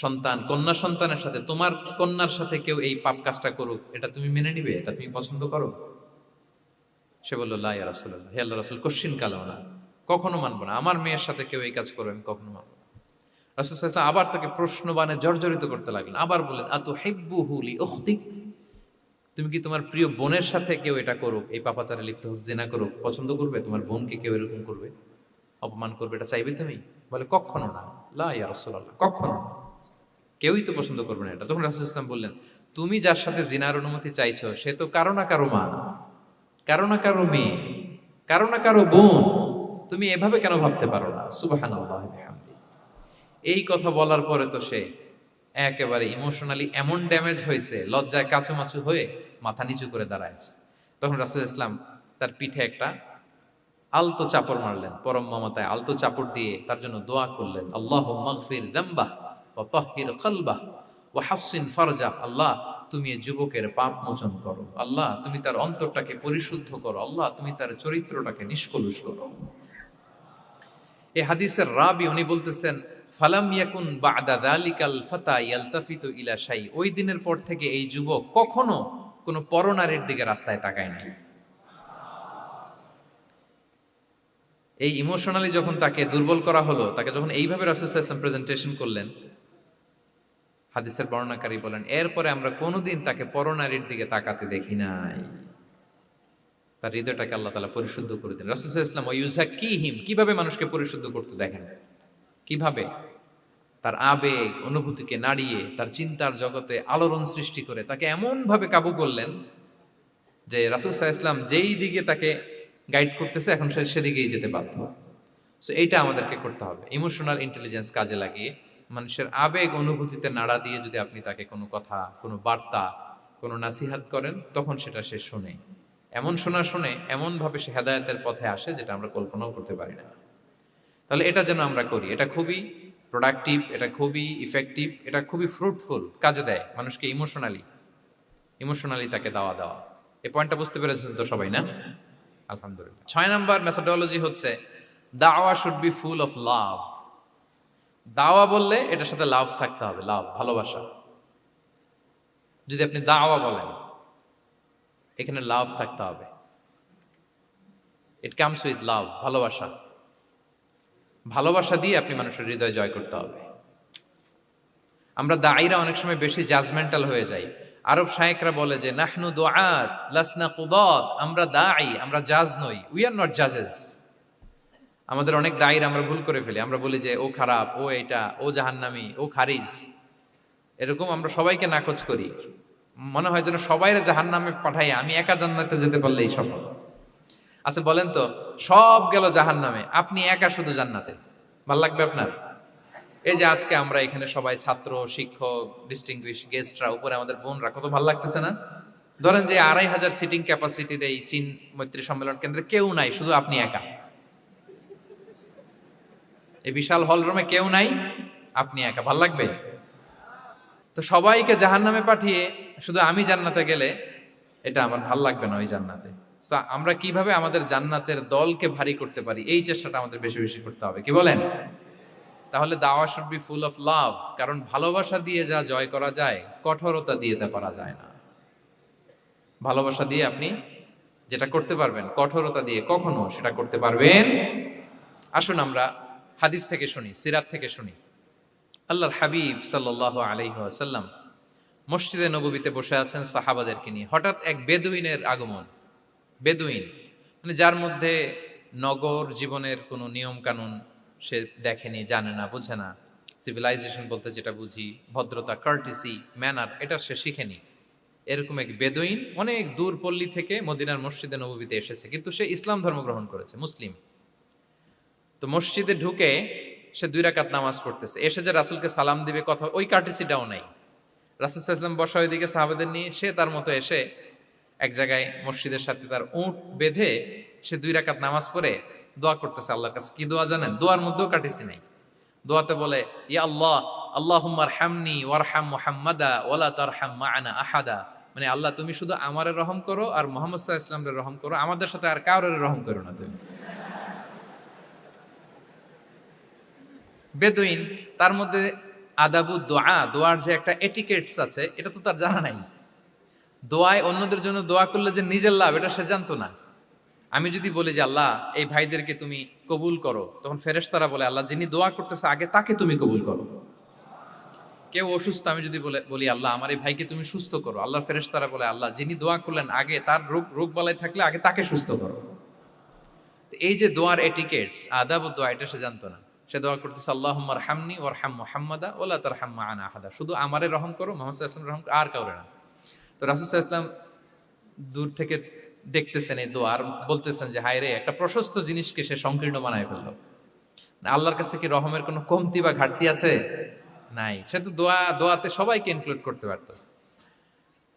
সন্তান, কন্যা সন্তানের সাথে, তোমার কন্যার সাথে কেউ এই পাপ কাজটা করুক, এটা তুমি মেনে নিবে? এটা তুমি পছন্দ করো? সে বলল লা ইয়া রাসূলুল্লাহ, হে আল্লাহর রাসূল কখনো কালেও না, কখনো মানবো না, আমার মেয়ের সাথে কেউ এই কাজ করবে আমি কখনো মানবো না। রাসূল সাল্লাল্লাহু আলাইহি ওয়াসাল্লাম আবার তাকে প্রশ্নবাণে জর্জরিত করতে লাগলেন, আবার বললেন আতুহিব্বুহু লি উখতিক, তুমি কি তোমার প্রিয় বোনের সাথে কেউ এটা করুক, এই পাপাচারে লিপ্ত হোক, জিনা করুক, পছন্দ করবে? তোমার বোনকে কেউ এরকম করবে, অপমান করবে, এটা চাইবে তুমি? বলে কখনো না, লা ইয়া রাসূলুল্লাহ, কখনো না, কেউই তো পছন্দ করবে না এটা। তখন রাসূল ইসলাম বললেন, তুমি যার সাথে জিনার অনুমতি চাইছো সে তো কারো না কারো মা, কারো না কারো মেয়ে, কারো না কারো বোন, তুমি এভাবে কেন ভাবতে পারো না? সুবহানাল্লাহ বিহামদি। এই কথা বলার পরে তো সে একেবারে ইমোশনালি এমন ড্যামেজ হয়েছে, লজ্জায় কাচুমাচু হয়ে মাথা নিচু করে দাঁড়ায় আছে। তখন রাসূল ইসলাম তার পিঠে একটা আলতো চাপড় মারলেন, পরম মমতায় আলতো চাপড় দিয়ে তার জন্য দোয়া করলেন, আল্লাহুম্মা গফির যামবাহ ওয়া তাহহির কলবাহ ওয়া হাসসিন ফারজাহ, আল্লাহ তুমি এই যুবকের পাপ মোচন করো, আল্লাহ তুমি তার অন্তরটাকে পরিশুদ্ধ করো, আল্লাহ তুমি তার চরিত্রটাকে নিষ্কলুষ করো। এই হাদিসের রাবি উনি বলতেছেন, ফালাম ইয়াকুন বা'দা যালিকাল ফাতা ইয়ালতাফিতু ইলা শাই, ওই দিনের পর থেকে এই যুবক কখনো কোনো পরনারীর দিকে রাস্তায় তাকায় নাই। এই ইমোশনালি যখন তাকে দুর্বল করা হলো, তাকে যখন এইভাবে রাসূল সাল্লাল্লাহু আলাইহি ওয়াসাল্লাম প্রেজেন্টেশন করলেন, হাদিসের বর্ণনাকারী বলেন এরপরে আমরা কোনোদিন তাকে পরনারীর দিকে তাকাতে দেখি নাই। তার হৃদয়টাকে আল্লাহ তাআলা পরিশুদ্ধ করে দিলেন। রাসূল সাল্লাল্লাহু আলাইহি ওয়াসাল্লাম ওয়ায়ুযাক্কিহিম, কিভাবে মানুষকে পরিশুদ্ধ করতে দেখেন, কিভাবে তার আবেগ অনুভূতিকে নাড়িয়ে তার চিন্তার জগতে আলোড়ন সৃষ্টি করে তাকে এমনভাবে কাবু করলেন যে রাসূল সাল্লাল্লাহু আলাইহি ওয়াসাল্লাম যেই দিকে তাকে গাইড করতেছে এখন সে সেদিকেই যেতে বাধ্য। সো এইটা আমাদেরকে করতে হবে, ইমোশনাল ইন্টেলিজেন্স কাজে লাগিয়ে মানুষের আবেগ অনুভূতিতে নাড়া দিয়ে যদি আপনি তাকে কোনো কথা, কোনো বার্তা, কোনো নাসিহাত করেন, তখন সেটা সে শোনে। এমন শুনে এমনভাবে সে হেদায়েতের পথে আসে যেটা আমরা কল্পনাও করতে পারি না। তাহলে এটা যেন আমরা করি, এটা খুবই প্রোডাক্টিভ, এটা খুবই ইফেক্টিভ, এটা খুবই ফ্রুটফুল, কাজে দেয় মানুষকে ইমোশনালি তাকে দেওয়া। এই পয়েন্টটা বুঝতে পেরেছেন তো সবাই, না? আলহামদুলিল্লাহ। 6 নাম্বার মেথোডোলজি হচ্ছে দাওয়া should be full of love. দাওয়া বললে এটার সাথে লাভ থাকতে হবে, লাভ, ভালোবাসা। যদি আপনি দাওয়া বলেন এখানে লাভ থাকতে হবে, ইট কামস উইথ লাভ, ভালোবাসা। ভালোবাসা দিয়ে আপনি মানুষের হৃদয় জয় করতে হবে। আমরা দায়ীরা অনেক সময় বেশি জাজমেন্টাল হয়ে যাই, আরব শায়েকরা বলে যে নাহনু দুআত লাসনা কুদাত, আমরা দাঈ, আমরা জাজ নই, উই আর নট জাজেস। আমাদের অনেক দায়ীর আমরা ভুল করে ফেলি, আমরা বলি যে ও খারাপ, ও এটা, ও জাহান্নামী, ও খারিজ, এরকম আমরা সবাইকে নাকচ করি। মনে হয় যেন সবাইরে জাহান্নামে পাঠাই, আমি একা জান্নাতে যেতে পারলেই সফল। আচ্ছা বলেন তো, সব গেল জাহান্নামে, আপনি একা শুধু জান্নাতে, ভাল লাগবে আপনার? এই যে আজকে আমরা এখানে সবাই ছাত্র, শিক্ষক, ডিস্টিংগুইশ গেস্টরা, উপরে আমাদের বোনরা, কত ভাল লাগতেছে না? ধরেন যে ২,৫০০ সিটিং ক্যাপাসিটির এই চীন মৈত্রী সম্মেলন কেন্দ্রে কেউ নাই, শুধু আপনি একা। এই বিশাল হল রুমে কেউ নাই, আপনি একা, ভাল লাগবে? তো সবাইকে জাহান্নামে পাঠিয়ে শুধু আমি জান্নাতে গেলে এটা আমার ভাল লাগবে না ওই জান্নাতে। সো আমরা কিভাবে আমাদের জান্নাতের দলকে ভারী করতে পারি, এই চেষ্টাটা আমাদের বেশি বেশি করতে হবে, কি বলেন? তাহলে দাওয়া should be full of love, কারণ ভালোবাসা দিয়ে যা জয় করা যায়, কঠোরতা দিয়ে তা পারা যায় না। ভালোবাসা দিয়ে আপনি যেটা করতে পারবেন, কঠোরতা দিয়ে কখনো সেটা করতে পারবেন। আসুন আমরা হাদিস থেকে শুনি, সিরাত থেকে শুনি। আল্লাহর হাবিব সাল্লাল্লাহু আলাইহি ওয়াসাল্লাম মসজিদে নববীতে বসে আছেন সাহাবাদেরকে নিয়ে। হঠাৎ এক বেদুইনের আগমন। বেদুইন মানে যার মধ্যে নগর জীবনের কোনো নিয়ম কানুন সে দেখেনি, জানে না, বোঝে না। সিভিলাইজেশন বলতে যেটা বুঝি, ভদ্রতা, কার্টিসি, ম্যানার, এটা সে শিখেনি। এরকম এক বেদুইন অনেক দূর পল্লী থেকে মদিনার মসজিদে নববীতে এসেছে, কিন্তু সে ইসলাম ধর্ম গ্রহণ করেছে, মুসলিম। তো মসজিদে ঢুকে সে 2 রাকাত নামাজ পড়তেছে, এসে যে রাসূলকে সালাম দিবে, কথা ওই কার্টিসিটাও নাই। রাসূল সাল্লাল্লাহু আলাইহি ওয়াসাল্লাম বসা ওইদিকে সাহাবাদের নিয়ে, সে তার মতো এসে এক জায়গায় মসজিদের সাথে তার উট বেঁধে সে 2 রাকাত নামাজ পড়ে দোয়া করতেছে আল্লাহর কাছে। কি দোয়া জানেন? দোয়ার মধ্যেও কাটিছি নাই। দোয়াতে বলে, ইয়া আল্লাহ, আল্লাহুম্মা আরহামনি ওয়ারহাম মুহাম্মাদা ওয়ালা তারহাম মা'ানা আহাদা। মানে আল্লাহ, তুমি শুধু আমারে রহম করো আর মুহাম্মদ সাল্লাল্লাহু আলাইহি ওয়াসাল্লামের রহম করো, আমাদের সাথে আর কারোর রহম করো না তুমি। বেদুইন, তার মধ্যে আদাবু দোয়া, দোয়ার যে একটা এটিকেটস আছে, এটা তো তার জানা নাই। দোয়ায় অন্যদের জন্য দোয়া করলে যে নিজের লাভ, এটা সে জানতো না। আমি যদি বলি যে আল্লাহ এই ভাইদেরকে তুমি কবুল করো, তখন ফেরেশতারা বলে আল্লাহ যিনি দোয়া করতেছে আগে তাকে তুমি কবুল করো। কেউ অসুস্থ, আমি যদি বলি আল্লাহ আমার এই ভাইকে তুমি সুস্থ করো, আল্লাহর ফেরেশতারা বলে আল্লাহ যিনি দোয়া করলেন আগে তার রোগ বালাই থাকলে আগে তাকে সুস্থ করো। তো এই যে দোয়ার এটিকেটস, আদাব দোয়া, এটা সে জানতো না। সে দোয়া করতেছে আল্লাহুম্মা আরহামনি ওয়ারহাম মুহাম্মাদা ওয়ালা তারহাম মা'ানা আহাদা, শুধু আমারে রহম করো, মুহাম্মদ সাল্লাল্লাহু আলাইহি ওয়াসাল্লাম রহম, আর কাউরে না। তো রাসূল সাল্লাল্লাহু আলাইহি ওয়াসাল্লাম দূর থেকে দেখতেছেন এই দোয়া, আর বলতেছেন যে হায় রে, একটা প্রশস্ত জিনিসকে সে সংকীর্ণ বানায় ফেললো। আল্লাহর কাছে কি রহমের কোনো কমতি বা ঘাটতি আছে? নাই। সে তো দোয়াতে সবাইকে ইনক্লুড করতে পারত।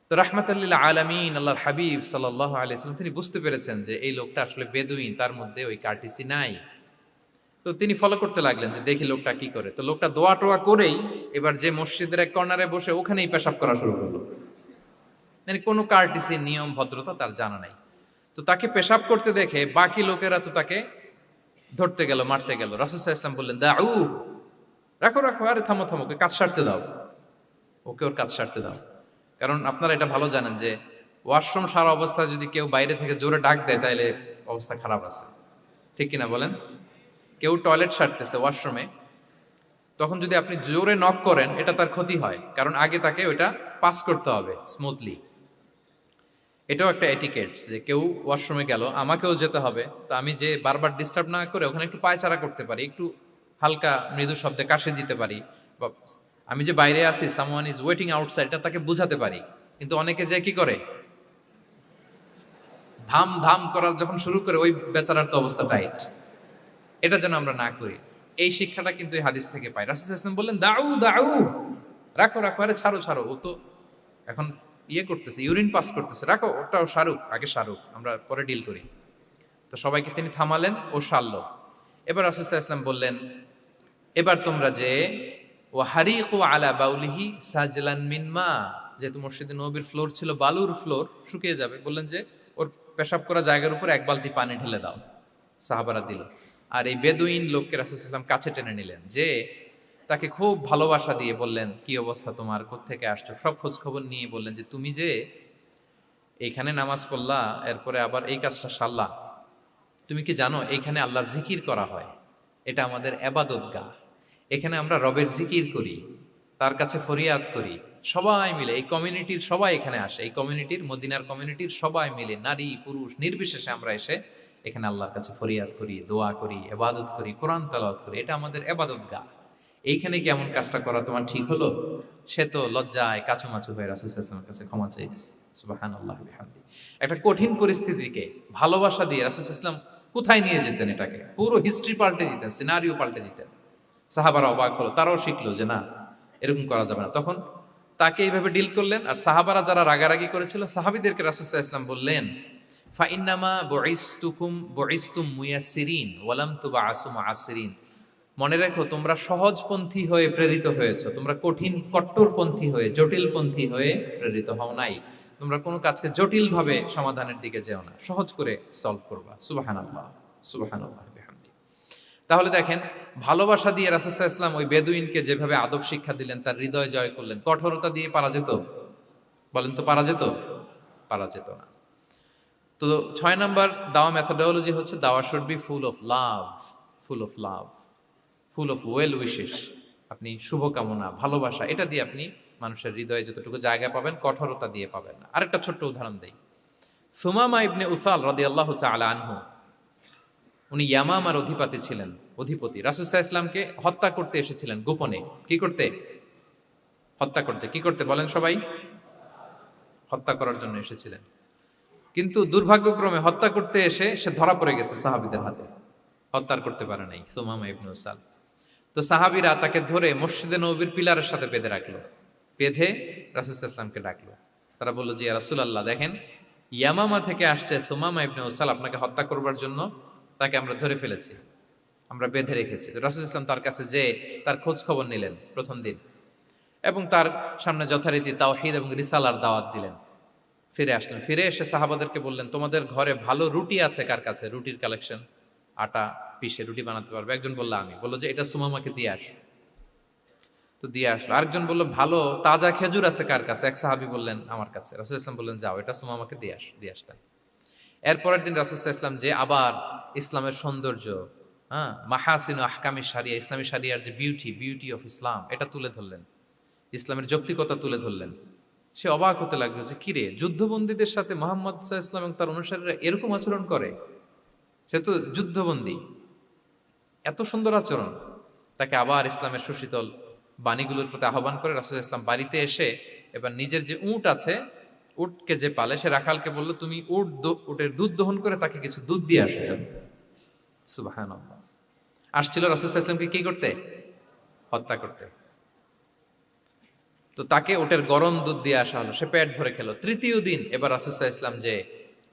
তো রাহমাতাল লিল আলামিন আল্লাহর হাবিব সাল্লাল্লাহু আলাইহি ওয়াসাল্লাম তিনি বুঝতে পেরেছেন যে এই লোকটা আসলে বেদুইন, তার মধ্যে ওই কার্টিসি নাই। তো তিনি ফলো করতে লাগলেন যে দেখি লোকটা কি করে। তো লোকটা দোয়া টোয়া করেই এবার যে মসজিদের এক কর্নারে বসে ওখানেই পেশাব করা শুরু করলো। মানে কোনো কার্টিসি, নিয়ম, ভদ্রতা তার জানা নাই। তো তাকে পেশাব করতে দেখে বাকি লোকেরা তো তাকে ধরতে গেল, মারতে গেল। রাসূল সাল্লাল্লাহু আলাইহি ওয়াসাল্লাম বললেন, দাউ, রাখো রাখো, আরে থামো থামো, ওকে কাজ সারতে দাও, ওকে ওর কাজ সারতে দাও। কারণ আপনারা এটা ভালো জানেন যে ওয়াশরুম সারা অবস্থায় যদি কেউ বাইরে থেকে জোরে ডাক দেয় তাহলে অবস্থা খারাপ আছে, ঠিক কিনা বলেন? কেউ টয়লেট সারতেছে ওয়াশরুমে, তখন যদি আপনি জোরে নক করেন এটা তার ক্ষতি হয়, কারণ আগে তাকে ওইটা পাস করতে হবে স্মুথলি। এটাও একটা এটিকেটস যে কেউ ওয়াশরুমে গেল, আমাকেও যেতে হবে, তো আমি যে বারবার ডিস্টার্ব না করে ওখানে একটু পায়চারা করতে পারি, একটু হালকা মৃদু শব্দে কাশি দিতে পারি, বা আমি যে বাইরে আছি, সামওয়ান ইজ ওয়েটিং আউটসাইড, এটা তাকে বুঝাতে পারি। কিন্তু অনেকে যে কি করে, ধাম ধাম করার যখন শুরু করে ওই বেচারার তো অবস্থা টাইট। এটা যেন আমরা না করি, এই শিক্ষাটা কিন্তু এই হাদিস থেকে পাই। রাসূল সাল্লাল্লাহু আলাইহি ওয়াসাল্লাম বললেন, দাউ দাউ, রাখো রাখো, আরে ছাড়ো ছাড়ো, ও তো এখন ইয়ে করতেছে, ইউরিন পাস করতেছে, রাখো, ওটাও সারুক, আগে সারুক, আমরা পরে ডিল করি। তো সবাইকে তিনি থামালেন, ও সারলো। এবার রাসূল সাল্লাল্লাহু আলাইহি ওয়াসাল্লাম বললেন, এবার তোমরা যে ও হারিকু আলা বাউলিহি সাজলান মিন মা, যেহেতু মসজিদে নববীর ফ্লোর ছিল বালুর ফ্লোর, শুকিয়ে যাবে, বললেন যে ওর পেশাব করা জায়গার উপর 1 বালতি পানি ঢেলে দাও। সাহাবারা দিল। আর এই বেদুইন লোককে রাসূল সাল্লাল্লাহু আলাইহি ওয়াসাল্লাম কাছে টেনে নিলেন, যে তাকে খুব ভালোবাসা দিয়ে বললেন, কি অবস্থা তোমার, কোত্থেকে আসছো, সব খোঁজ খবর নিয়ে বললেন যে তুমি যে এইখানে নামাজ পড়লা, এরপরে আবার এই কাজটা সারলা, তুমি কি জানো এইখানে আল্লাহর জিকির করা হয়, এটা আমাদের ইবাদতগাহ, এখানে আমরা রবের জিকির করি, তার কাছে ফরিয়াদ করি, সবাই মিলে এই কমিউনিটির সবাই এখানে আসে, এই কমিউনিটির মদিনার কমিউনিটির সবাই মিলে নারী পুরুষ নির্বিশেষে আমরা এসে এখানে আল্লাহর কাছে ফরিয়াদ করি, দোয়া করি, এবাদত করি, কোরআন তেলাওয়াত করি। এটা আমাদের এবাদত গা। এইখানে কি এমন কাজটা করা তোমার ঠিক হলো? সে তো লজ্জায় কাচুমাচু হয়ে রাসূল সাল্লাল্লাহু আলাইহি ওয়াসাল্লামের কাছে ক্ষমা চাইতেছে। সুবহানাল্লাহি ওয়া বিহামদিহি। একটা কঠিন পরিস্থিতিকে ভালোবাসা দিয়ে রাসূল সাল্লাল্লাহু আলাইহি ওয়াসাল্লাম কোথায় নিয়ে যেতেন, এটাকে পুরো হিস্ট্রি পাল্টে দিতেন, সিনারিও পাল্টে দিতেন। সাহাবারা অবাক হলো, তারাও শিখলো যে না, এরকম করা যাবে না। তখন তাকে এইভাবে ডিল করলেন। আর সাহাবারা যারা রাগারাগি করেছিল, সাহাবীদেরকে রাসূল সাল্লাল্লাহু আলাইহি ওয়াসাল্লাম বললেন, ফা ইন্নামা বুইসতুম মুয়াসসিরিন ওয়া লাম তুবআসু মুআসসিরিন। মনে রেখো, তোমরা সহজপন্থী হয়ে প্রেরিত হয়েছো, তোমরা কঠিন কট্টরপন্থী হয়ে জটিলপন্থী হয়ে প্রেরিত হও নাই। তোমরা কোনো কাজকে জটিলভাবে সমাধানের দিকে যেও না, সহজ করে সলভ করবা। সুবহানাল্লাহ, সুবহানাল্লাহ বিহামদি। তাহলে দেখেন, ভালোবাসা দিয়ে রাসূল সাল্লাল্লাহু আলাইহি ওয়াসাল্লাম ওই বেদুইনকে যেভাবে আদব শিক্ষা দিলেন, তার হৃদয় জয় করলেন, কঠোরতা দিয়ে পারা যেত? বলেন তো, পারা যেত? পারা যেত না। তো 6 নাম্বার দাওয়া মেথোডোলজি হচ্ছে, দাওয়া should be full of love, full of love, full of well wishes. আপনি শুভকামনা, ভালোবাসা, এটা দিয়ে আপনি মানুষের হৃদয়ে যতটুকু জায়গা পাবেন, কঠোরতা দিয়ে পাবেন না। আরেকটা ছোট্ট উদাহরণ দেই। সুমামা ইবনে উসাল রাদিয়াল্লাহু তাআলা আনহু, উনি ইয়ামামার অধিপতি ছিলেন, অধিপতি। রাসূল সাল্লাল্লাহু আলাইহি ওয়াসাল্লামকে হত্যা করতে এসেছিলেন গোপনে। কি করতে? হত্যা করতে। কি করতে বলেন সবাই? হত্যা করার জন্য এসেছিলেন। কিন্তু দুর্ভাগ্যক্রমে হত্যা করতে এসে সে ধরা পড়ে গেছে সাহাবীদের হাতে, হত্যা করতে পারে নাই সুমামা ইবনে উসাল। তো সাহাবীরা তাকে ধরে মসজিদে নববীর পিলারের সাথে বেঁধে রাখলো, বেঁধে রাসূল সাল্লাল্লাহু আলাইহি ওয়াসাল্লামকে ডাকলো। তারা বলল যে, ইয়া রাসূলুল্লাহ, দেখেন ইয়ামামা থেকে আসছে সুমামা ইবনে উসাল, আপনাকে হত্যা করবার জন্য তাকে আমরা ধরে ফেলেছি, আমরা বেঁধে রেখেছি। রাসূল সাল্লাল্লাহু আলাইহি ওয়াসাল্লাম তার কাছে যেয়ে তার খোঁজ খবর নিলেন প্রথম দিন, এবং তার সামনে যথারীতি তাওহীদ এবং রিসালার দাওয়াত দিলেন। ফিরে আসলেন, ফিরে এসে সাহাবাদেরকে বললেন, তোমাদের ঘরে ভালো রুটি আছে কার কাছে? রুটির কালেকশন, আটা পিষে রুটি বানাতে পারবে। একজন বলল আমি, বললো যে এটা সুমামাকে দিয়ে আস। তো দিয়ে আসলো। আরেকজন বললো ভালো তাজা খেজুর আছে কার কাছে? এক সাহাবী বললেন আমার কাছে। রাসূল ইসলাম বললেন যাও, এটা সুমামাকে দিয়ে আস। দিয়ে আসলেন। এরপরের দিন রাসূল ইসলাম যে আবার ইসলামের সৌন্দর্য, হ্যাঁ, মাহাসিন আহকামি সারিয়া, ইসলামী সারিয়ার যে বিউটি অফ ইসলাম, এটা তুলে ধরলেন, ইসলামের যৌক্তিকতা তুলে ধরলেন। সে অবাক হতে লাগলো যে কিরে, যুদ্ধবন্দীদের সাথে মুহাম্মদ সাল্লাল্লাহু আলাইহি ওয়াসাল্লাম এবং তার অনুসারীরা এরকম আচরণ করে? সে তো যুদ্ধবন্দী, এত সুন্দর আচরণ। তাকে আবার ইসলামের সুশীতল বাণীগুলোর প্রতি আহ্বান করে রাসূল ইসলাম বাড়িতে এসে এবার নিজের যে উট আছে, উটকে যে পালে, সে রাখালকে বলল, তুমি উটের দুধ দহন করে তাকে কিছু দুধ দিয়ে আসো। সুবহানাল্লাহ। আসছিল রাসূল সাল্লাল্লাহু আলাইহি ওয়াসাল্লামকে কি করতে? হত্যা করতে। তো তাকে ওটের গরম দুধ দিয়ে আসা হলো, সে পেট ভরে খেলো। তৃতীয় দিন এবার রাসূল সাল্লাল্লাহু আলাইহি ওয়াসাল্লাম যে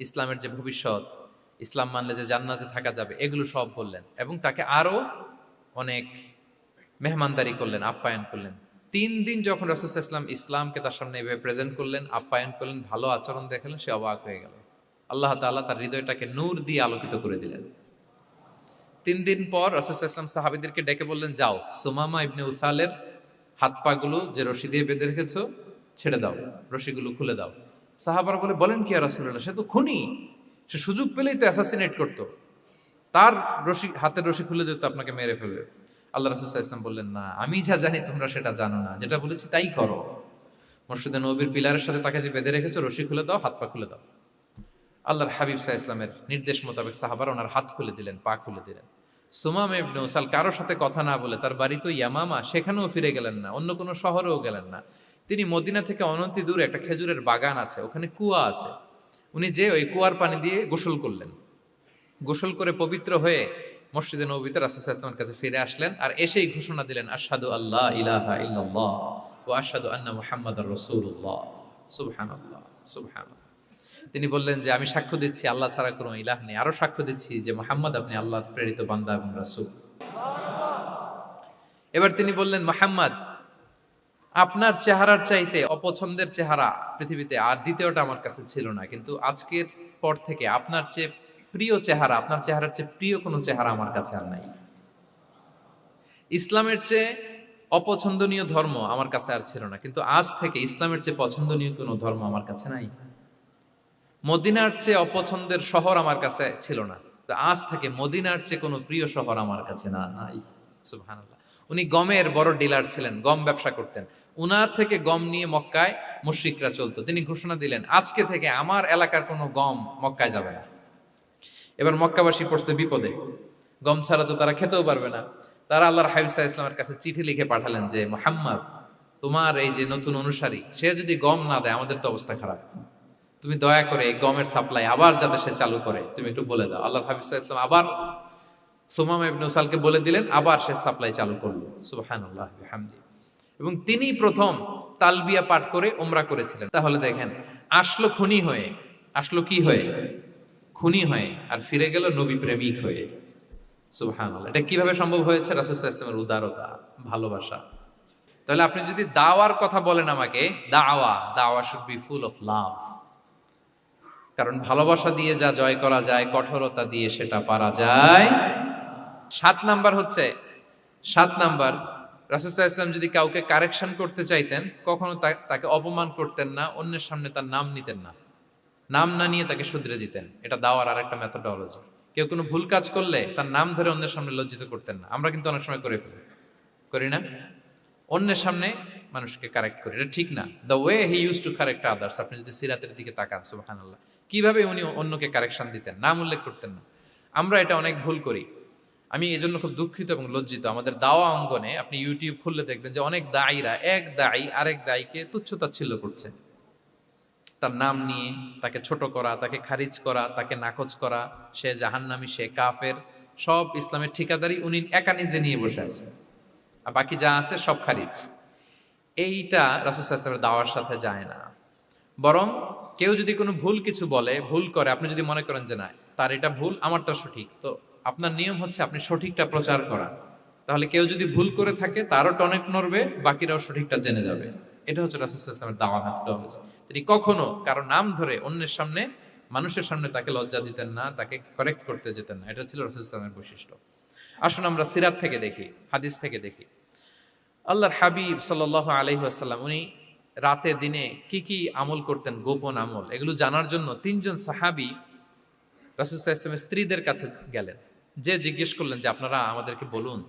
ইসলামের যে ভবিষ্যৎ, ইসলাম মানলে যে জান্নাতে থাকা যাবে, এগুলো সব বললেন, এবং তাকে আরো অনেক মেহমানদারি করলেন, আপ্যায়ন করলেন। 3 দিন যখন রাসূল সাল্লাল্লাহু আলাইহি ওয়াসাল্লাম ইসলামকে তার সামনে এভাবে প্রেজেন্ট করলেন, আপ্যায়ন করলেন, ভালো আচরণ দেখালেন, সে অবাক হয়ে গেল। আল্লাহ তাআলা তার হৃদয়টাকে নূর দিয়ে আলোকিত করে দিলেন। 3 দিন পর রাসূল সাল্লাল্লাহু আলাইহি ওয়াসাল্লাম সাহাবীদেরকে ডেকে বললেন, যাও, সুমামা ইবনে উসালের হাত পা গুলো যে রশি দিয়ে বেঁধে রেখেছো ছেড়ে দাও, রশিগুলো খুলে দাও। সাহাবারা বলেন কি ইয়া রাসূলুল্লাহ, সে তো খুনি, সে সুযোগ পেলেই তো অ্যাসাসিনেট করতো, তার রশি, হাতের রশি খুলে দিত, আপনাকে মেরে ফেলবে। আল্লাহ রাসূল সাল্লাল্লাহু আলাইহি ওয়াসাল্লাম বললেন, না, আমি যা জানি তোমরা সেটা জানো না, যেটা বলেছি তাই করো। মসজিদে নববীর পিলারের সাথে তাকে যে বেঁধে রেখেছো, রশি খুলে দাও, হাত পা খুলে দাও। আল্লাহর হাবিব সাল্লাল্লাহু আলাইহি ওয়াসাল্লামের নির্দেশ মোতাবেক সাহাবারা ওনার হাত খুলে দিলেন, পা খুলে দিলেন। সুমামা ইবনে উসাল কারোর সাথে কথা না বলে, তার বাড়ি তো ইয়ামামা, সেখানেও ফিরে গেলেন না, অন্য কোনো শহরেও গেলেন না। তিনি মদিনা থেকে অনতি দূরে একটা খেজুরের বাগান আছে, ওখানে কুয়া আছে, উনি যে ওই কুয়ার পানি দিয়ে গোসল করলেন। গোসল করে পবিত্র হয়ে মসজিদে নববীতে রাসূল সাল্লাল্লাহু আলাইহি ওয়াসাল্লামের কাছে ফিরে আসলেন, আর এসেই ঘোষণা দিলেন, আশহাদু আল্লা ইলাহা ইল্লাল্লাহ ওয়া আশহাদু আন্না মুহাম্মাদার রাসূলুল্লাহ। সুবহানাল্লাহ, সুবহানাল্লাহ। তিনি বললেন যে আমি সাক্ষ্য দিচ্ছি আল্লাহ ছাড়া কোনো ইলাহ নেই, আরো সাক্ষ্য দিচ্ছি যে মুহাম্মদ আপনি আল্লাহর প্রেরিত বান্দা এবং রাসূল। এবার তিনি বললেন, মুহাম্মদ, আপনার চেহারার চাইতে অপছন্দের চেহারা পৃথিবীতে আর দ্বিতীয়টা আমার কাছে ছিল না, কিন্তু আজকের পর থেকে আপনার চেয়ে প্রিয় চেহারা, আপনার চেহারার চেয়ে প্রিয় কোনো চেহারা আমার কাছে আর নাই। ইসলামের চেয়ে অপছন্দনীয় ধর্ম আমার কাছে আর ছিল না, কিন্তু আজ থেকে ইসলামের চেয়ে পছন্দনীয় কোনো ধর্ম আমার কাছে নাই। মদিনার চেয়ে অপছন্দের শহর আমার কাছে ছিল না, তো আজ থেকে মদিনার চেয়ে কোনো প্রিয় শহর আমার কাছে নাই। সুবহানাল্লাহ। উনি গমের বড় ডিলার ছিলেন, গম ব্যবসা করতেন। উনার থেকে গম নিয়ে মক্কায় মুশরিকরা চলতো। তিনি ঘোষণা দিলেন, আজকে থেকে আমার এলাকার কোনো গম মক্কায় যাবে না। এবার মক্কাবাসী পড়ছে বিপদে, গম ছাড়া তো তারা খেতেও পারবে না। তারা আল্লাহর হাবিব সাল্লাল্লাহু আলাইহি ইসলামের কাছে চিঠি লিখে পাঠালেন যে, মুহাম্মদ, তোমার এই যে নতুন অনুসারী, সে যদি গম না দেয় আমাদের তো অবস্থা খারাপ। তুমি দয়া করে এই গমের সাপ্লাই আবার যাতে সে চালু করে তুমি একটু বলে দাও। আল্লাহর হাবিব সাল্লাল্লাহু আলাইহি ইসলাম আবার সুমামা ইবনে উসালকে বলে দিলেন, আবার সে সাপ্লাই চালু করলো। সুবহানাল্লাহ বিহামদি। এবং তিনি প্রথম তালবিয়া পাঠ করে উমরা করেছিলেন। তাহলে দেখেন, আসলো খুনি হয়ে, আসলো কি হয়ে? খুনি হয়ে, আর ফিরে গেল নবী প্রেমিক হয়ে। সুবহানাল্লাহ। এটা কিভাবে সম্ভব হয়েছে? রাসূল সাল্লাল্লাহু আলাইহি ওয়াসাল্লামের উদারতা, ভালোবাসা। তাহলে আপনি যদি দাওয়ার কথা বলেন আমাকে, দাওয়া should be full of love. কারণ ভালোবাসা দিয়ে যা জয় করা যায়, কঠোরতা দিয়ে সেটা পারা যায়। 7 নাম্বার হচ্ছে, 7 নাম্বার, রাসূল সাল্লাল্লাহু আলাইহি ওয়াসাল্লাম যদি কাউকে কারেকশন করতে চাইতেন, কখনো তাকে অপমান করতেন না, অন্যের সামনে তার নাম নিতেন না। নাম না নিয়ে তাকে শুধরে দিতেন। এটা দাওয়ার আরেকটা মেথডোলজি। কেউ কোনো ভুল কাজ করলে তার নাম ধরে অন্যের সামনে লজ্জিত করতেন না। আমরা কিন্তু অনেক সময় করে ফেলি, করি না? অন্যের সামনে মানুষকে কারেক্ট করি, এটা ঠিক না। The way he use to correct others, আপনি যদি সিরাতের দিকে তাকান, সুবহানাল্লাহ, কিভাবে উনি অন্যকে কারেকশন দিতেন, নাম উল্লেখ করতেন না। আমরা এটা অনেক ভুল করি। আমি এই জন্য খুব দুঃখিত এবং লজ্জিত। আমাদের দাওয়া অঙ্গনে আপনি ইউটিউব খুললে দেখবেন যে অনেক দায়ীরা, এক দায়ী আরেক দায়ীকে তুচ্ছ-তাচ্ছিল্য করছে, তার নাম নিয়ে তাকে ছোট করা, তাকে খারিজ করা, তাকে নাকচ করা, সে জাহান্নামী, সে কাফের, সব ইসলামের ঠিকাদারি উনি একা নিজে নিয়ে বসে আছে, আর বাকি যা আছে সব খারিজ। এইটা রাসূল সাল্লাল্লাহু আলাইহি ওয়াসাল্লামের দাওয়ার সাথে যায় না। বরং কেউ যদি কোনো ভুল কিছু বলে, ভুল করে, আপনি যদি মনে করেন যে না তার এটা ভুল, আমারটা সঠিক, তো আপনার নিয়ম হচ্ছে আপনি সঠিকটা প্রচার করা। তাহলে কেউ যদি ভুল করে থাকে তারও টনেক নড়বে, বাকিরাও সঠিকটা জেনে যাবে। এটা হচ্ছে রাসূল সাল্লাল্লাহু আলাইহি ওয়াসাল্লামের দাওয়া মেথডোলজি। তিনি কখনো কারো নাম ধরে অন্যের সামনে, মানুষের সামনে তাকে লজ্জা দিতেন না, তাকে কারেক্ট করতে যেতেন না। এটা ছিল রাসূল সাল্লাল্লাহু আলাইহি ওয়াসাল্লামের বৈশিষ্ট্য। আসুন আমরা সিরাত থেকে দেখি, হাদিস থেকে দেখি। আল্লাহর হাবিব সাল্লাল্লাহু আলাইহি ওয়াসাল্লাম উনি রাতে দিনে কি কি আমল করতেন, গোপন আমল, এগুলো জানার জন্য 3 জন সাহাবী রাসূল সাল্লাল্লাহু আলাইহি ওয়াসাল্লামের স্ত্রীদের কাছে গেলেন। যে জিজ্ঞেস করলেন যে আপনারা আমাদেরকে বলুন